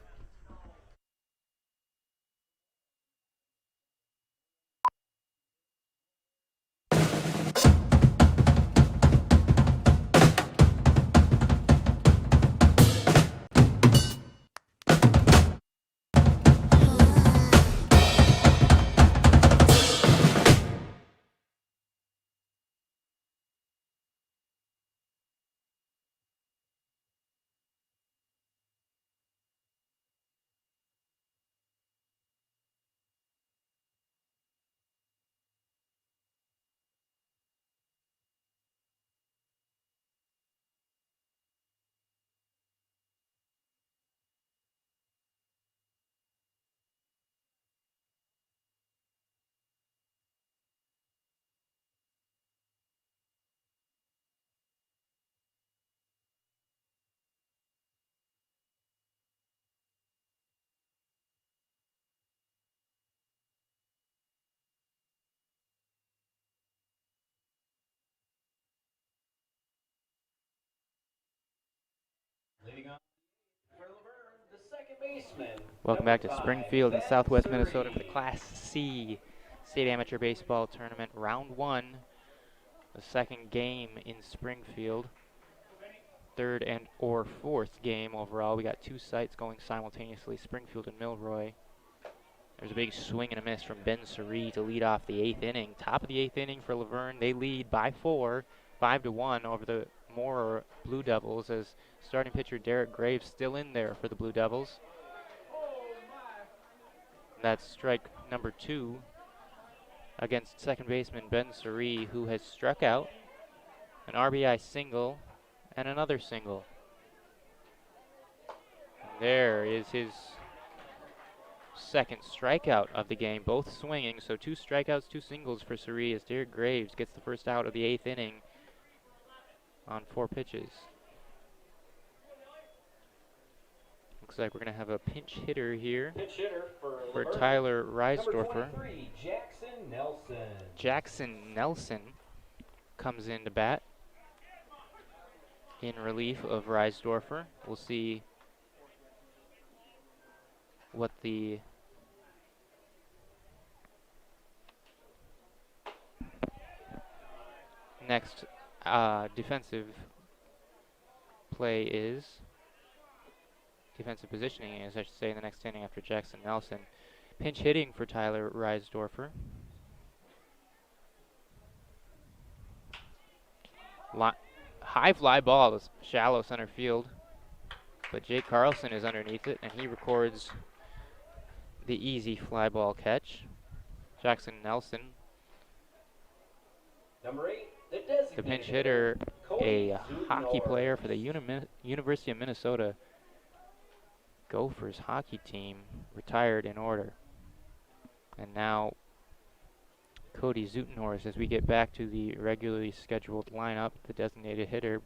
Welcome back to Springfield in southwest Minnesota for the Class C State Amateur Baseball Tournament, Round 1, the second game in Springfield, third and or fourth game overall. We got 2 sites going simultaneously, Springfield and Milroy. There's a big swing and a miss from Ben Suri to lead off the 8th inning. Top of the 8th inning for Luverne. They lead by 4, 5-1 over the Mora Blue Devils, as starting pitcher Derrick Graves still in there for the Blue Devils. That's strike number 2 against second baseman Ben Suri, who has struck out, an RBI single, and another single. And there is his second strikeout of the game, both swinging. So 2 strikeouts, 2 singles for Suri as Derrick Graves gets the first out of the 8th inning on 4 pitches. Looks like we're going to have a pinch hitter here Pitch hitter for Luverne. Tyler Number Reisdorfer. 23, Jackson Nelson. Jackson Nelson comes in to bat in relief of Reisdorfer. We'll see what the next defensive play is. Defensive positioning is, I should say, in the next inning after Jackson Nelson. Pinch hitting for Tyler Reisdorfer. High fly ball is shallow center field, but Jake Carlson is underneath it, and he records the easy fly ball catch. Jackson Nelson, Number 8, the pinch hitter, a hockey player for the University of Minnesota Gophers hockey team, retired in order. And now Cody Zutenhorst, as we get back to the regularly scheduled lineup, the designated hitter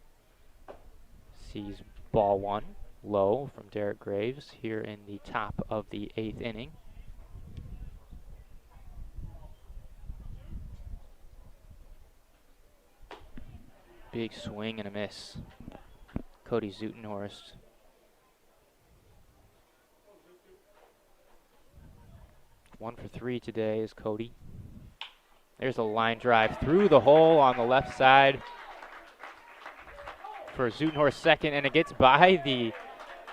sees ball 1 low from Derrick Graves here in the top of the 8th inning. Big swing and a miss. Cody Zutenhorst. One for 3 today is Cody. There's a line drive through the hole on the left side for Zutenhorst second, and it gets by the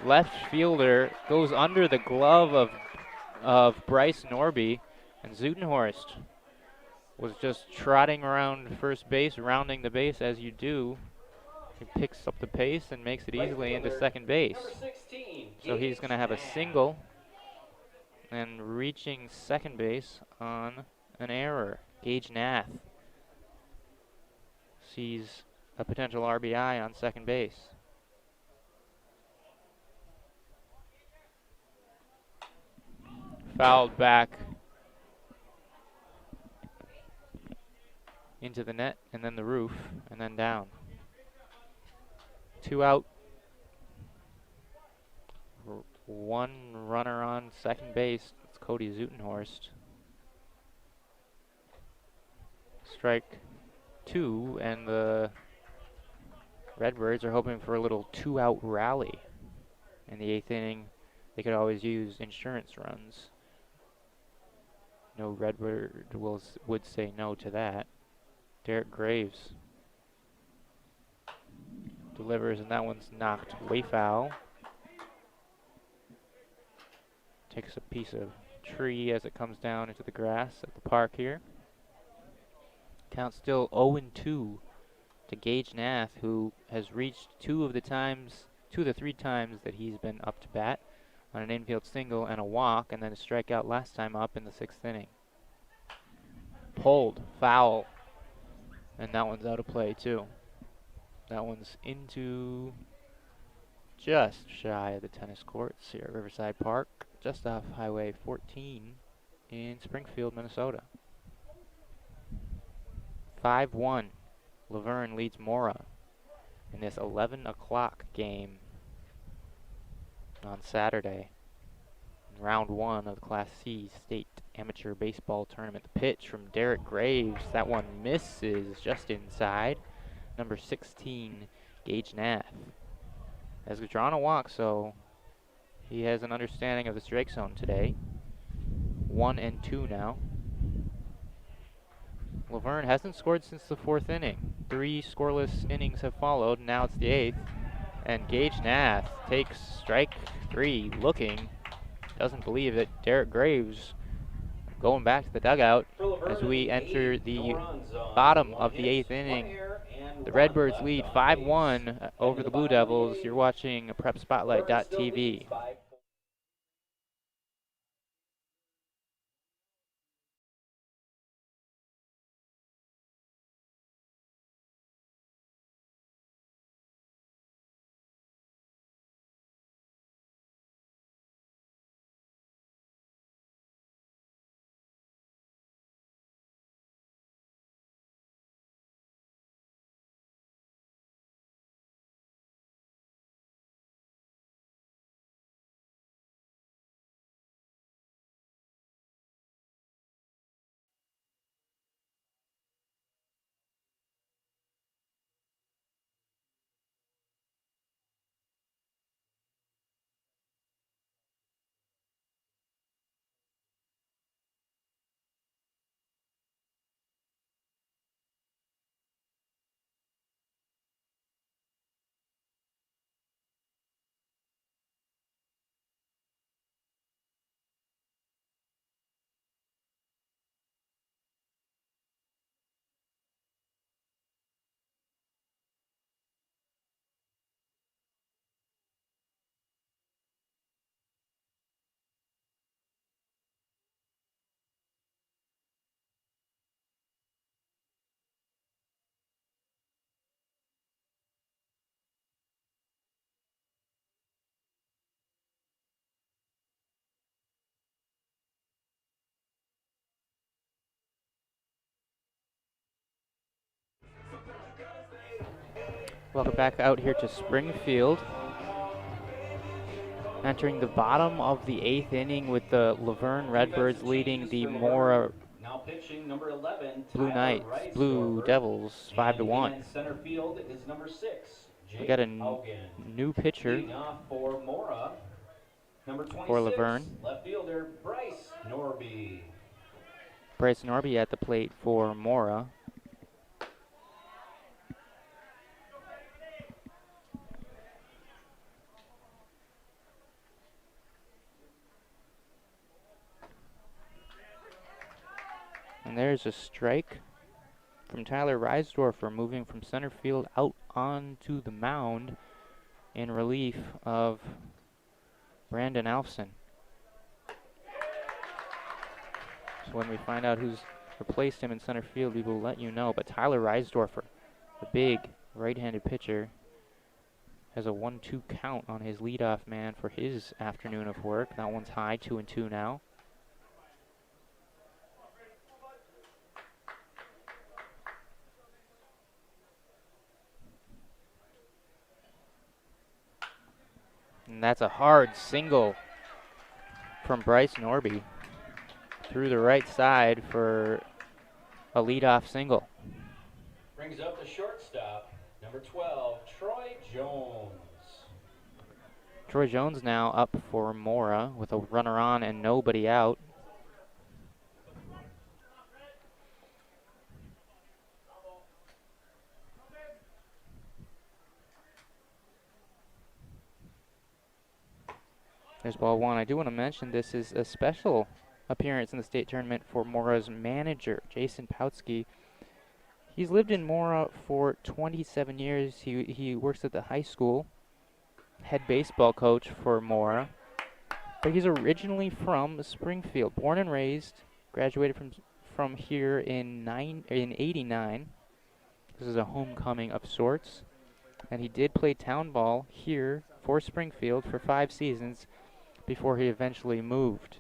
left fielder, goes under the glove of Bryce Norby, and Zutenhorst was just trotting around first base, rounding the base as you do. He picks up the pace and makes it easily into second base. So he's going to have a single and reaching second base on an error. Gage Nath sees a potential RBI on second base. Fouled back into the net, and then the roof, and then down. 2 out. 1 runner on second base. It's Cody Zutenhorst. Strike 2, and the Redbirds are hoping for a little 2-out rally in the 8th inning. They could always use insurance runs. No Redbird would say no to that. Derrick Graves delivers, and that one's knocked way foul. Takes a piece of tree as it comes down into the grass at the park here. Count still 0-2 to Gage Nath, who has reached 2 of the 3 times that he's been up to bat on an infield single and a walk, and then a strikeout last time up in the 6th inning. Pulled, foul, and that one's out of play too. That one's into just shy of the tennis courts here at Riverside Park, just off Highway 14 in Springfield, Minnesota. 5-1, Luverne leads Mora in this 11 o'clock game on Saturday. Round 1 of the Class C State Amateur Baseball Tournament. The pitch from Derrick Graves, that one misses just inside. Number 16, Gage Nath, has drawn a walk, so he has an understanding of the strike zone today. 1-2 now. Luverne hasn't scored since the 4th inning. 3 scoreless innings have followed. Now it's the 8th. And Gage Nath takes strike 3, looking. Doesn't believe it. Derrick Graves going back to the dugout as we enter the bottom of the 8th inning. The Redbirds lead 5-1 over the Blue Devils. You're watching PrepSpotlight.tv. Welcome back out here to Springfield. Entering the bottom of the 8th inning with the Luverne Redbirds leading the Mora Now pitching number 11, Blue Tyler Blue Reisdorfer. Devils, 5-1. In center field is number 6, We got a Jake Haugen. new pitcher Leading off for Mora, number 26, for Luverne. left fielder Bryce Norby. Bryce Norby at the plate for Mora. And there's a strike from Tyler Reisdorfer, moving from center field out onto the mound in relief of Brandon Alfson. So when we find out who's replaced him in center field, we will let you know. But Tyler Reisdorfer, the big right-handed pitcher, has a 1-2 count on his leadoff man for his afternoon of work. That one's high, 2-2 now. And that's a hard single from Bryce Norby through the right side for a leadoff single. Brings up the shortstop, number 12, Troy Jones. Troy Jones now up for Mora with a runner on and nobody out. There's ball one. I do want to mention this is a special appearance in the state tournament for Mora's manager, Jason Pautsky. He's lived in Mora for 27 years. He works at the high school, head baseball coach for Mora. But he's originally from Springfield, born and raised, graduated from here in 89. This is a homecoming of sorts. And he did play town ball here for Springfield for 5 seasons before he eventually moved.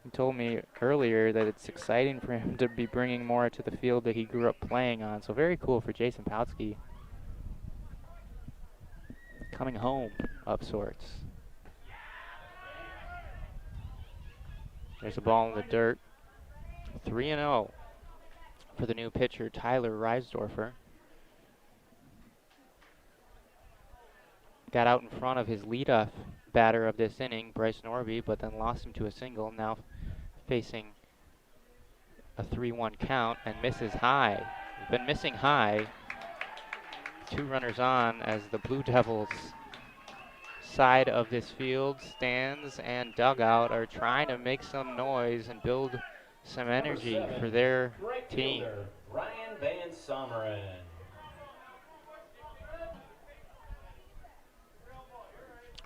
He told me earlier that it's exciting for him to be bringing Mora to the field that he grew up playing on. So very cool for Jason Pautsky. Coming home of sorts. There's a ball in the dirt. 3-0 for the new pitcher, Tyler Reisdorfer. Got out in front of his leadoff batter of this inning, Bryce Norby, but then lost him to a single. Now facing a 3-1 count and misses high. Been missing high. 2 runners on as the Blue Devils side of this field, stands and dugout, are trying to make some noise and build some energy for their team. Ryan Van Summeren.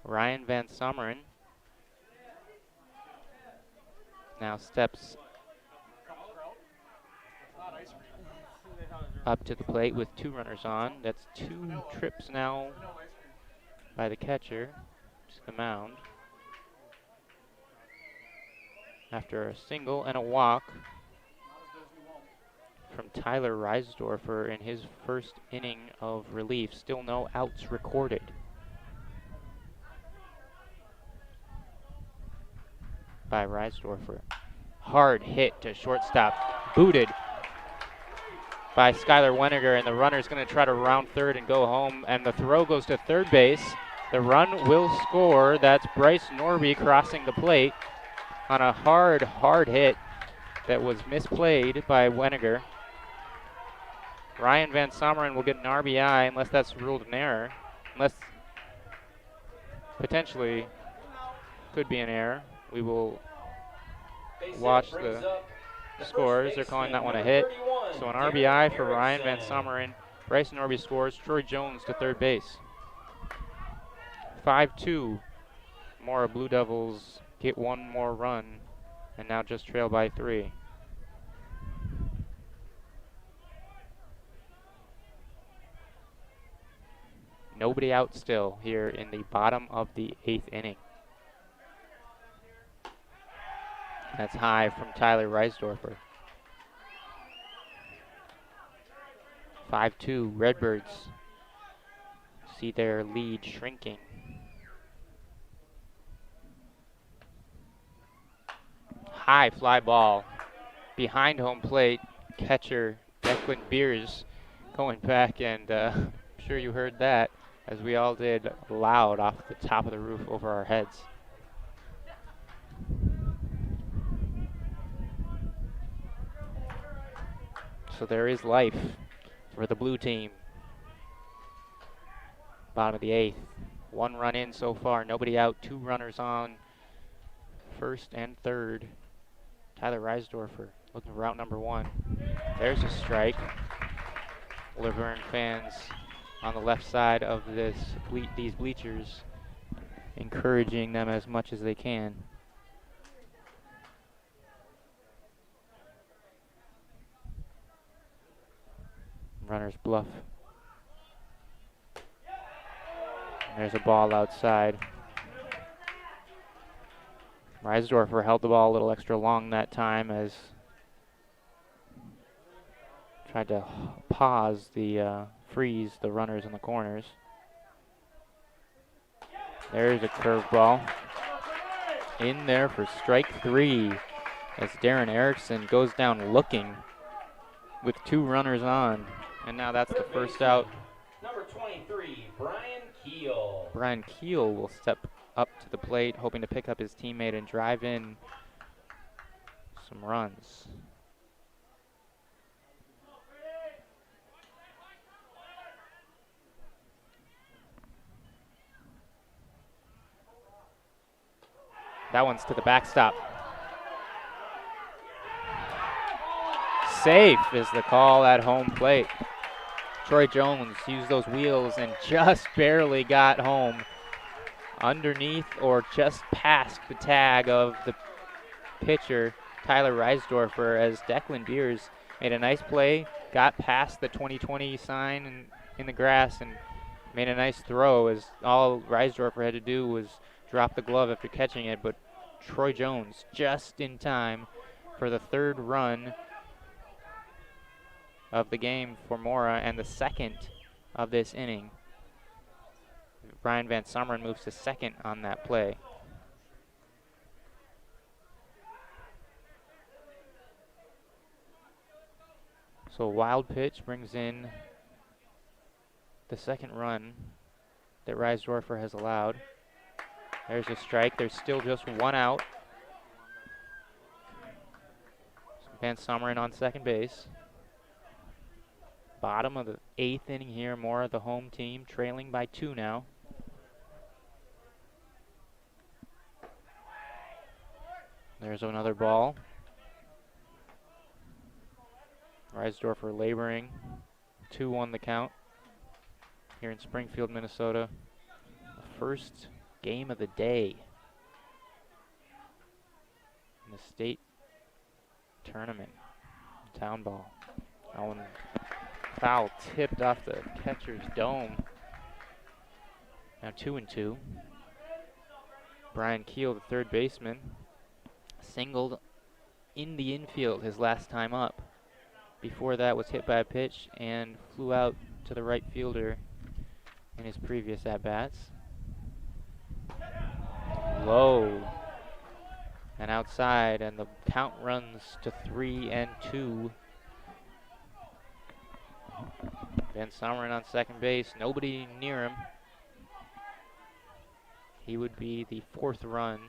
Ryan Van Summeren now steps up to the plate with 2 runners on. That's 2 trips now by the catcher to the mound after a single and a walk from Tyler Reisdorfer in his first inning of relief. Still no outs recorded. By Reisdorfer. Hard hit to shortstop. Booted by Skylar Weniger, and the runner's going to try to round third and go home, and the throw goes to third base. The run will score. That's Bryce Norby crossing the plate on a hard hit that was misplayed by Weniger. Ryan Van Summeren will get an RBI unless that's ruled an error. Unless potentially could be an error. We will watch the scores. They're calling that one a hit. So an RBI for Ryan Van Summeren. Bryce Norby scores. Troy Jones to third base. 5-2. Mora Blue Devils get 1 more run and now just trail by 3. Nobody out still here in the bottom of the 8th inning. That's high from Tyler Reisdorfer. 5-2 Redbirds see their lead shrinking. High fly ball behind home plate. Catcher Declan Beers going back, and I'm sure you heard that, as we all did, loud off the top of the roof over our heads. So there is life for the blue team. Bottom of the 8th. 1 run in so far, nobody out, 2 runners on first and third. Tyler Reisdorfer looking for route number 1. There's a strike. Luverne fans on the left side of these bleachers encouraging them as much as they can. Runners bluff. And there's a ball outside. Reisdorfer held the ball a little extra long that time, as tried to freeze the runners in the corners. There's a curveball in there for strike 3, as Darren Erickson goes down looking with 2 runners on. And now that's the first out. Number 23, Brian Keel. Brian Keel will step up to the plate, hoping to pick up his teammate and drive in some runs. That one's to the backstop. Safe is the call at home plate. Troy Jones used those wheels and just barely got home, underneath or just past the tag of the pitcher, Tyler Reisdorfer, as Declan Beers made a nice play, got past the 2020 sign in the grass and made a nice throw, as all Reisdorfer had to do was drop the glove after catching it. But Troy Jones just in time for the 3rd run of the game for Mora, and the 2nd of this inning. Brian Van Summeren moves to 2nd on that play. So a wild pitch brings in the 2nd run that Reisdorfer has allowed. There's a strike. There's still just 1 out. So Van Summeren on second base. Bottom of the 8th inning here. Mora, the home team, trailing by 2 now. There's another ball. Reisdorfer laboring. 2-1 the count here in Springfield, Minnesota. The first game of the day in the state tournament. Town ball. That one foul tipped off the catcher's dome. Now 2-2. Brian Keel, the 3rd baseman, singled in the infield his last time up. Before that was hit by a pitch and flew out to the right fielder in his previous at-bats. Low and outside, and the count runs to 3-2. Van Summeren on second base, nobody near him. He would be the 4th run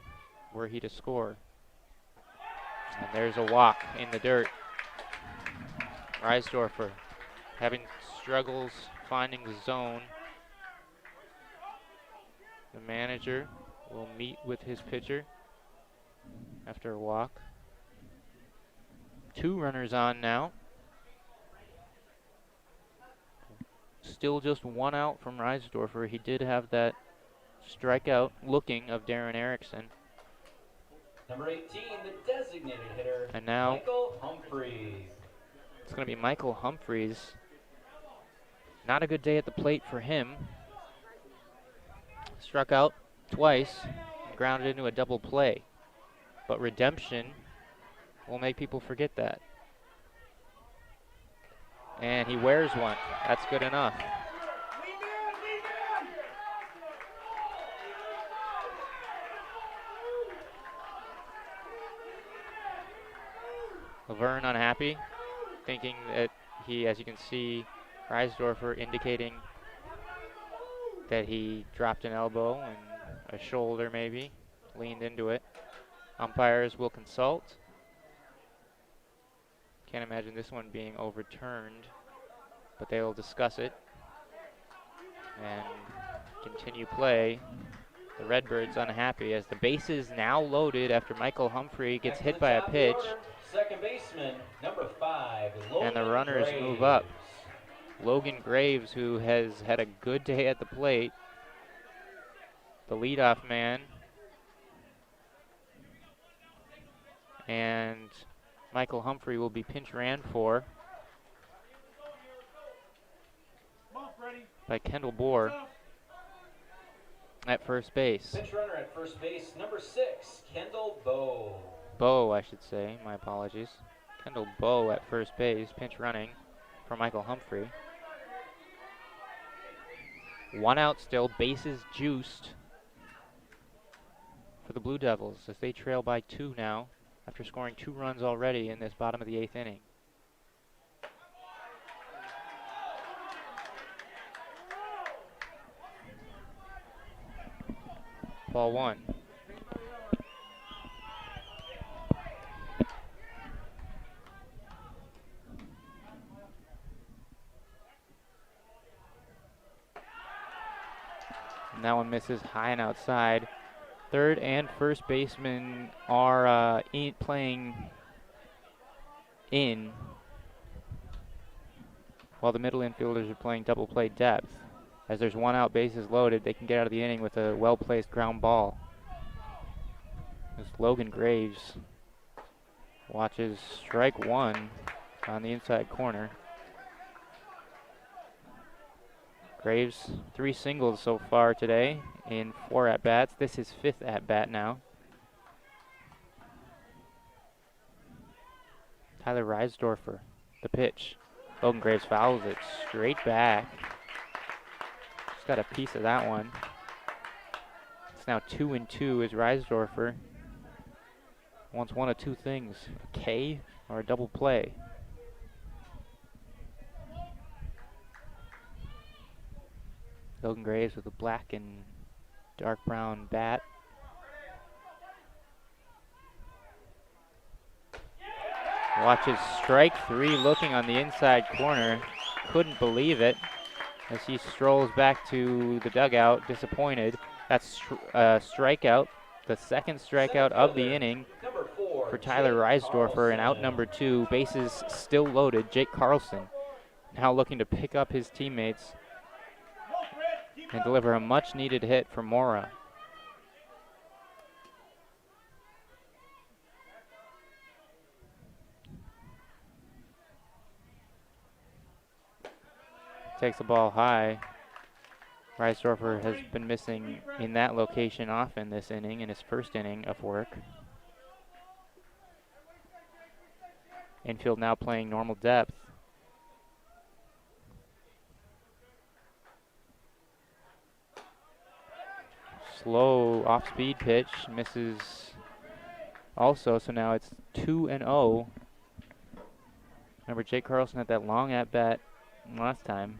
were he to score. And there's a walk in the dirt. Reisdorfer having struggles finding the zone. The manager will meet with his pitcher after a walk. 2 runners on now. Still just 1 out from Reisdorfer. He did have that strikeout looking of Darren Erickson. Number 18, the designated hitter, and now Michael Humphreys. It's going to be Michael Humphreys. Not a good day at the plate for him. Struck out twice and grounded into a double play. But redemption will make people forget that. And he wears one. That's good enough. Luverne unhappy, thinking that he, as you can see, Reisdorfer indicating that he dropped an elbow and a shoulder maybe, leaned into it. Umpires will consult. Can't imagine this one being overturned, but they will discuss it and continue play. The Redbirds unhappy as the base is now loaded after Michael Humphrey gets hit by a pitch. Second baseman, number 5, Logan And the runners Graves. move up. Logan Graves, who has had a good day at the plate, the leadoff man. And Michael Humphrey will be pinch ran for by Kendall Bohr at first base. Pinch runner at first base, number 6, Kendall Bow. Bow, I should say. My apologies. Kendall Bow at first base, pinch running for Michael Humphrey. 1 out still, bases juiced for the Blue Devils as they trail by 2 now after scoring 2 runs already in this bottom of the 8th inning. Ball 1. And that one misses high and outside. Third and first baseman are playing in, while the middle infielders are playing double play depth. As there's 1 out, bases loaded, they can get out of the inning with a well-placed ground ball. As Logan Graves watches strike 1 on the inside corner. Graves, 3 singles so far today in 4 at-bats. This is 5th at-bat now. Tyler Reisdorfer, the pitch. Logan Graves fouls it straight back. Just got a piece of that one. It's now 2-2 as Reisdorfer wants one of 2 things, a K or a double play. Logan Graves with a black and dark brown bat. Watches strike 3 looking on the inside corner. Couldn't believe it as he strolls back to the dugout disappointed. That's a strikeout, the second strikeout of the inning for Tyler Reisdorfer, and out number 2, bases still loaded. Jake Carlson now looking to pick up his teammates and deliver a much-needed hit for Mora. Takes the ball high. Reisdorfer has been missing in that location often this inning, in his first inning of work. Infield now playing normal depth. Slow off-speed pitch, misses also, so now it's 2-0. Remember, Jake Carlson had that long at-bat last time.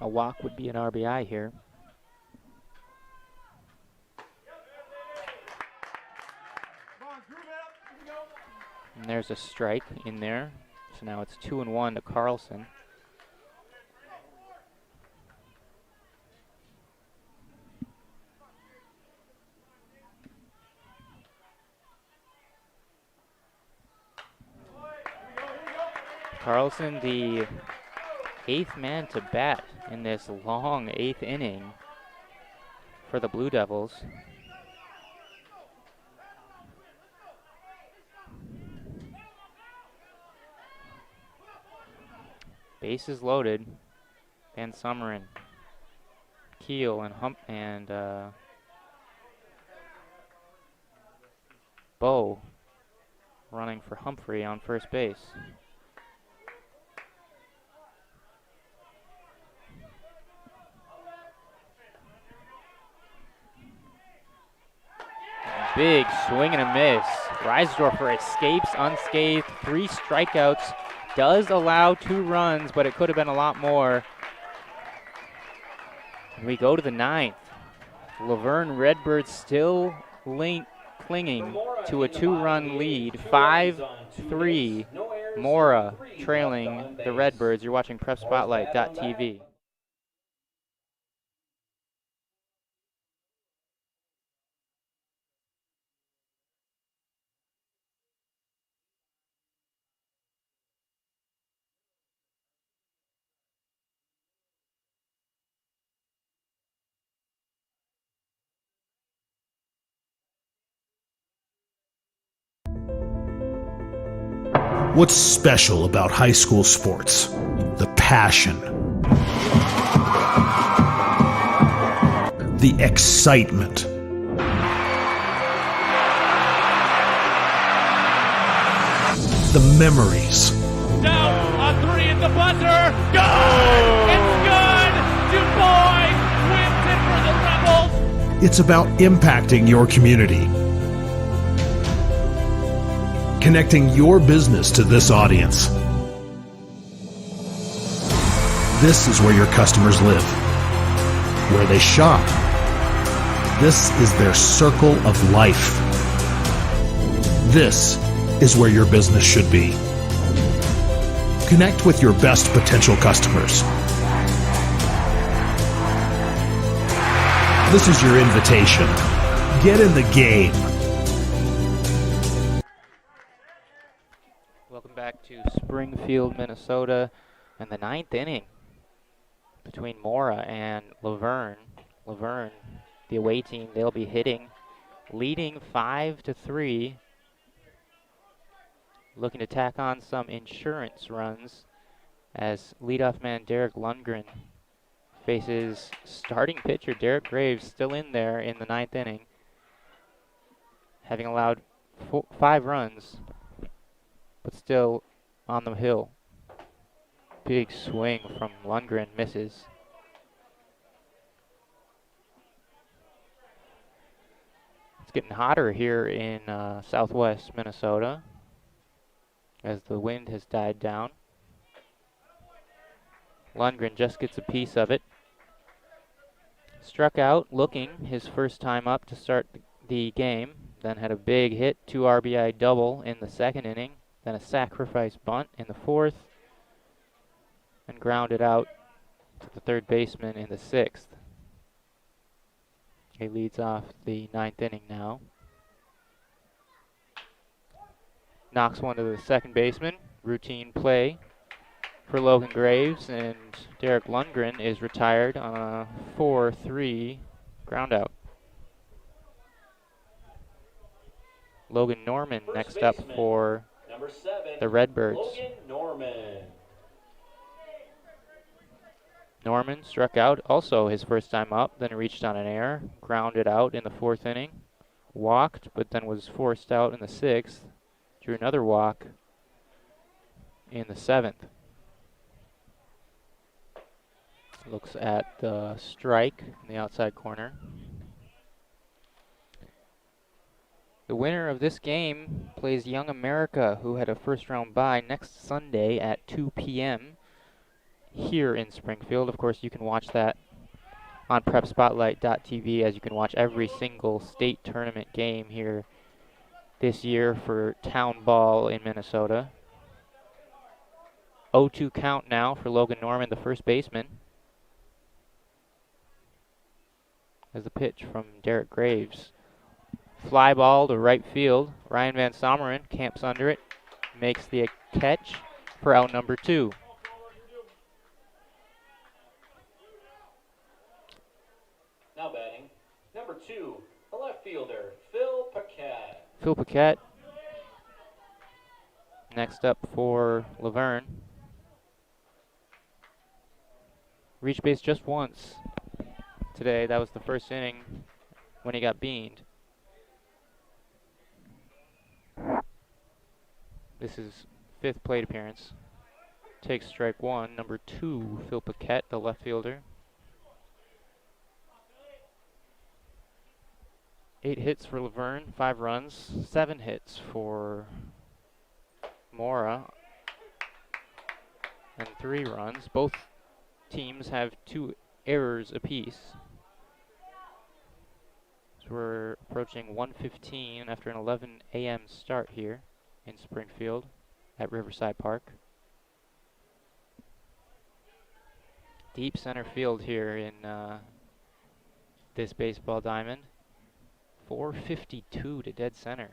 A walk would be an RBI here. And there's a strike in there, so now it's 2-1 to Carlson. Carlson, the 8th man to bat in this long 8th inning for the Blue Devils. Bases loaded. Van Summeren, Keel, and Bow running for Humphrey on first base. big swing and a miss. Reisdorfer escapes unscathed, 3 strikeouts, does allow 2 runs, but it could have been a lot more. We go to the 9th. Luverne Redbirds still clinging to a 2-run lead, 5-3. Mora trailing the Redbirds. You're watching PrepSpotlight.tv. What's special about high school sports? The passion, the excitement, the memories. Down on 3 at the buzzer. Good! It's good! Du Bois wins it for the Rebels. It's about impacting your community, connecting your business to this audience. This is where your customers live, where they shop. This is their circle of life. This is where your business should be. Connect with your best potential customers. This is your invitation. Get in the game. Welcome back to Springfield, Minnesota, and the 9th inning between Mora and Luverne. Luverne, the away team, they'll be hitting, leading 5-3. Looking to tack on some insurance runs as leadoff man Derrick Lundgren faces starting pitcher Logan Graves, still in there in the 9th inning, having allowed 5 runs, but still on the hill. Big swing from Lundgren, misses. It's getting hotter here in southwest Minnesota as the wind has died down. Lundgren just gets a piece of it. Struck out looking his first time up to start the game, then had a big hit, 2 RBI double in the 2nd inning, then a sacrifice bunt in the 4th, and grounded out to the 3rd baseman in the 6th. He leads off the 9th inning now. Knocks one to the 2nd baseman. Routine play for Logan Graves, and Derrick Lundgren is retired on a 4-3 ground out. Logan Norman next up for Number 7, the Redbirds. Logan Norman. Norman struck out also his first time up, then reached on an error, grounded out in the 4th inning, walked, but then was forced out in the 6th, drew another walk in the 7th. Looks at the strike in the outside corner. The winner of this game plays Young America, who had a first-round bye, next Sunday at 2 p.m. here in Springfield. Of course, you can watch that on PrepSpotlight.tv, as you can watch every single state tournament game here this year for town ball in Minnesota. 0-2 count now for Logan Norman, the first baseman, as the pitch from Derrick Graves. Fly ball to right field. Ryan Van Summeren camps under it, makes the catch for out number 2. Now batting, number 2, the left fielder, Phil Paquette. Phil Paquette next up for Luverne. Reached base just once today. That was the first inning when he got beaned. This is 5th plate appearance. Takes strike 1. Number 2, Phil Paquette, the left fielder. 8 hits for Luverne, 5 runs, 7 hits for Mora, and 3 runs. Both teams have 2 errors apiece. So we're approaching 1:15 after an 11 a.m. start here in Springfield at Riverside Park. Deep center field here in this baseball diamond. 452 to dead center.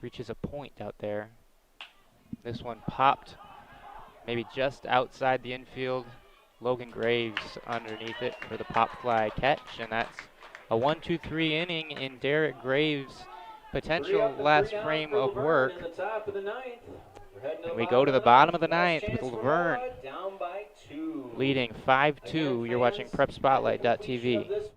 Reaches a point out there. This one popped maybe just outside the infield. Logan Graves underneath it for the pop fly catch, and that's a 1-2-3 inning in Derrick Graves' potential last frame of work. And we go to the bottom of the ninth with Luverne leading 5-2. You're watching PrepSpotlight.tv.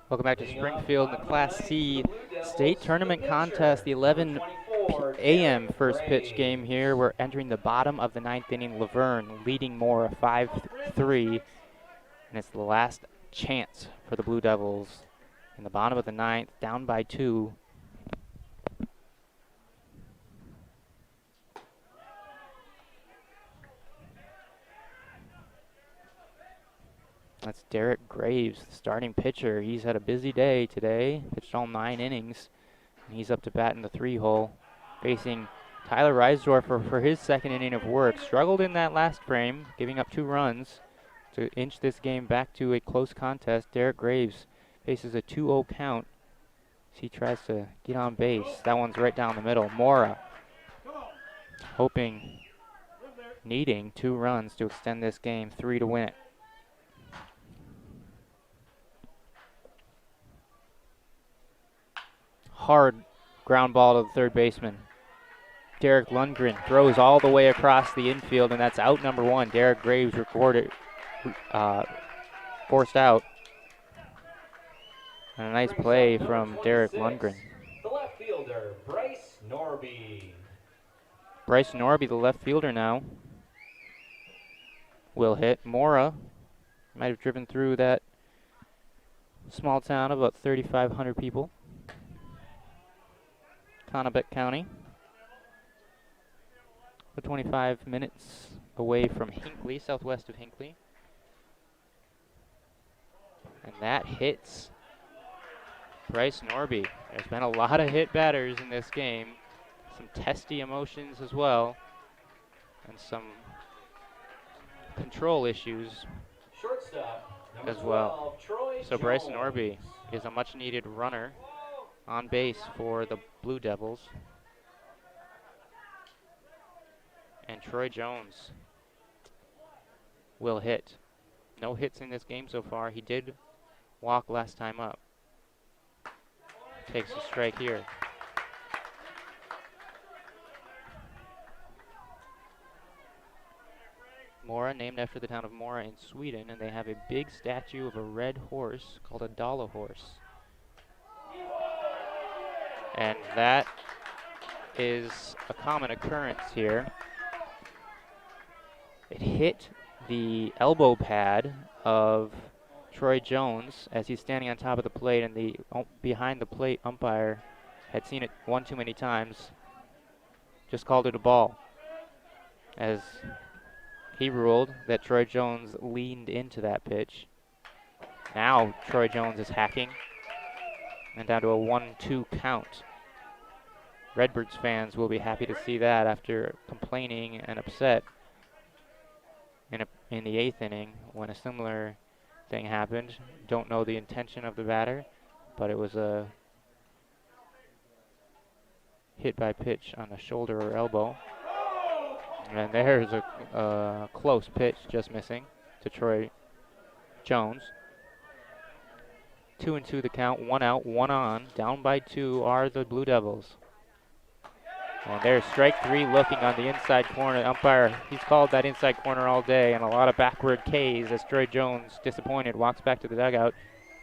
Welcome back to Springfield in the Class C state tournament contest, the 11 a.m. first pitch game here. We're entering the bottom of the ninth inning. Luverne leading Mora 5-3, and it's the last chance for the Blue Devils in the bottom of the ninth, down by 2. That's Derrick Graves, the starting pitcher. He's had a busy day today, pitched all 9 innings, and he's up to bat in the 3-hole, facing Tyler Reisdorfer for his second inning of work. Struggled in that last frame, giving up 2 runs to inch this game back to a close contest. Derrick Graves faces a 2-0 count as he tries to get on base. That one's right down the middle. Mora hoping, needing 2 runs to extend this game, 3 to win it. Hard ground ball to the third baseman. Derrick Lundgren throws all the way across the infield, and that's out number 1. Derrick Graves forced out. And a nice play from Derrick Lundgren. The left fielder, Bryce Norby. Bryce Norby, the left fielder now, will hit. Mora might have driven through that small town of about 3,500 people. Connebec County. 25 minutes away from Hinckley, southwest of Hinckley. And that hits Bryce Norby. There's been a lot of hit batters in this game. Some testy emotions as well. And some control issues as well. So Bryce Norby is a much needed runner on base for the Blue Devils. And Troy Jones will hit. No hits in this game so far. He did walk last time up. Takes a strike here. Mora, named after the town of Mora in Sweden, and they have a big statue of a red horse called a Dala horse. And that is a common occurrence here. It hit the elbow pad of Troy Jones as he's standing on top of the plate, and the behind the plate umpire had seen it one too many times, just called it a ball, as he ruled that Troy Jones leaned into that pitch. Now Troy Jones is hacking. And down to a 1-2 count. Redbirds fans will be happy to see that after complaining and upset in the 8th inning when a similar thing happened. Don't know the intention of the batter, but it was a hit by pitch on the shoulder or elbow. And there's a close pitch, just missing, to Troy Jones. 2-2 the count, 1 out, 1 on. Down by 2 are the Blue Devils. And there's strike 3 looking on the inside corner. Umpire, he's called that inside corner all day, and a lot of backward Ks as Troy Jones, disappointed, walks back to the dugout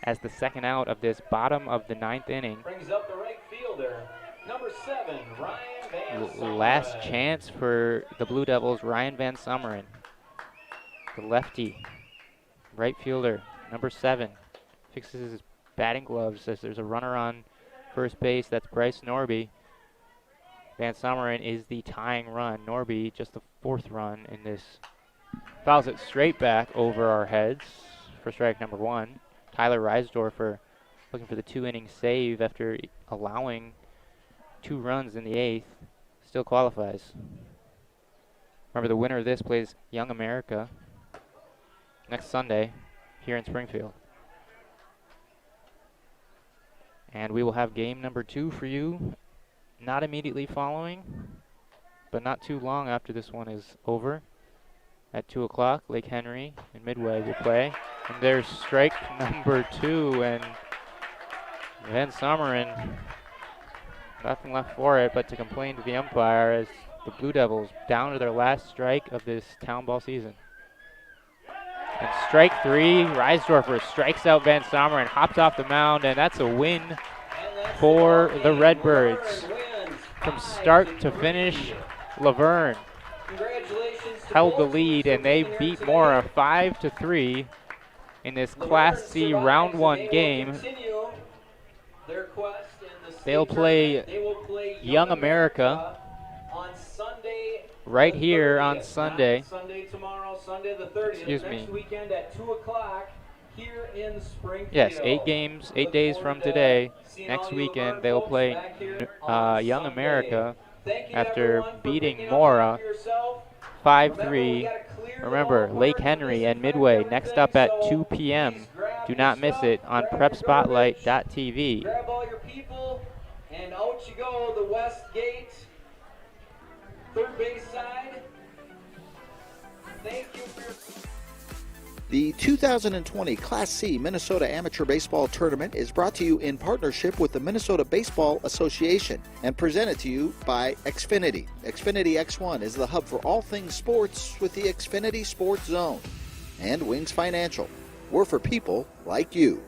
as the second out of this bottom of the 9th inning. Brings up the right fielder, number 7, Ryan Van Summeren. Last chance for the Blue Devils, Ryan Van Summeren. The lefty, right fielder, number 7, fixes his batting gloves as there's a runner on first base. That's Bryce Norby. Van Summeren is the tying run. Norby, just the 4th run in this. Fouls it straight back over our heads for strike number 1. Tyler Reisdorfer looking for the 2-inning save after allowing 2 runs in the 8th. Still qualifies. Remember, the winner of this plays Young America next Sunday here in Springfield. And we will have game number 2 for you. Not immediately following, but not too long after this one is over. At 2 o'clock, Lake Henry and Midway will play. And there's strike number 2, and Van Summeren, nothing left for it but to complain to the umpire as the Blue Devils down to their last strike of this town ball season. And strike 3, Reisdorfer strikes out Van Summeren, hops off the mound, and that's a win for the Redbirds. From start to finish, Luverne held the lead, and they beat Mora 5-3 in this Class C Round 1 game. They'll play Young America right here on Sunday. Sunday the 30th. Excuse me. Next weekend at 2 o'clock here in Springfield. Yes, 8 games, 8 days from today. Next weekend they'll play Young America after beating Mora 5-3. Remember, Lake Henry and Midway next up at 2 p.m. Do not miss it on PrepSpotlight.tv. Grab all your people, and out you go, the west gate, third base side. Thank you for your... The 2020 Class C Minnesota Amateur Baseball Tournament is brought to you in partnership with the Minnesota Baseball Association and presented to you by Xfinity. Xfinity X1 is the hub for all things sports with the Xfinity Sports Zone. And Wings Financial. We're for people like you.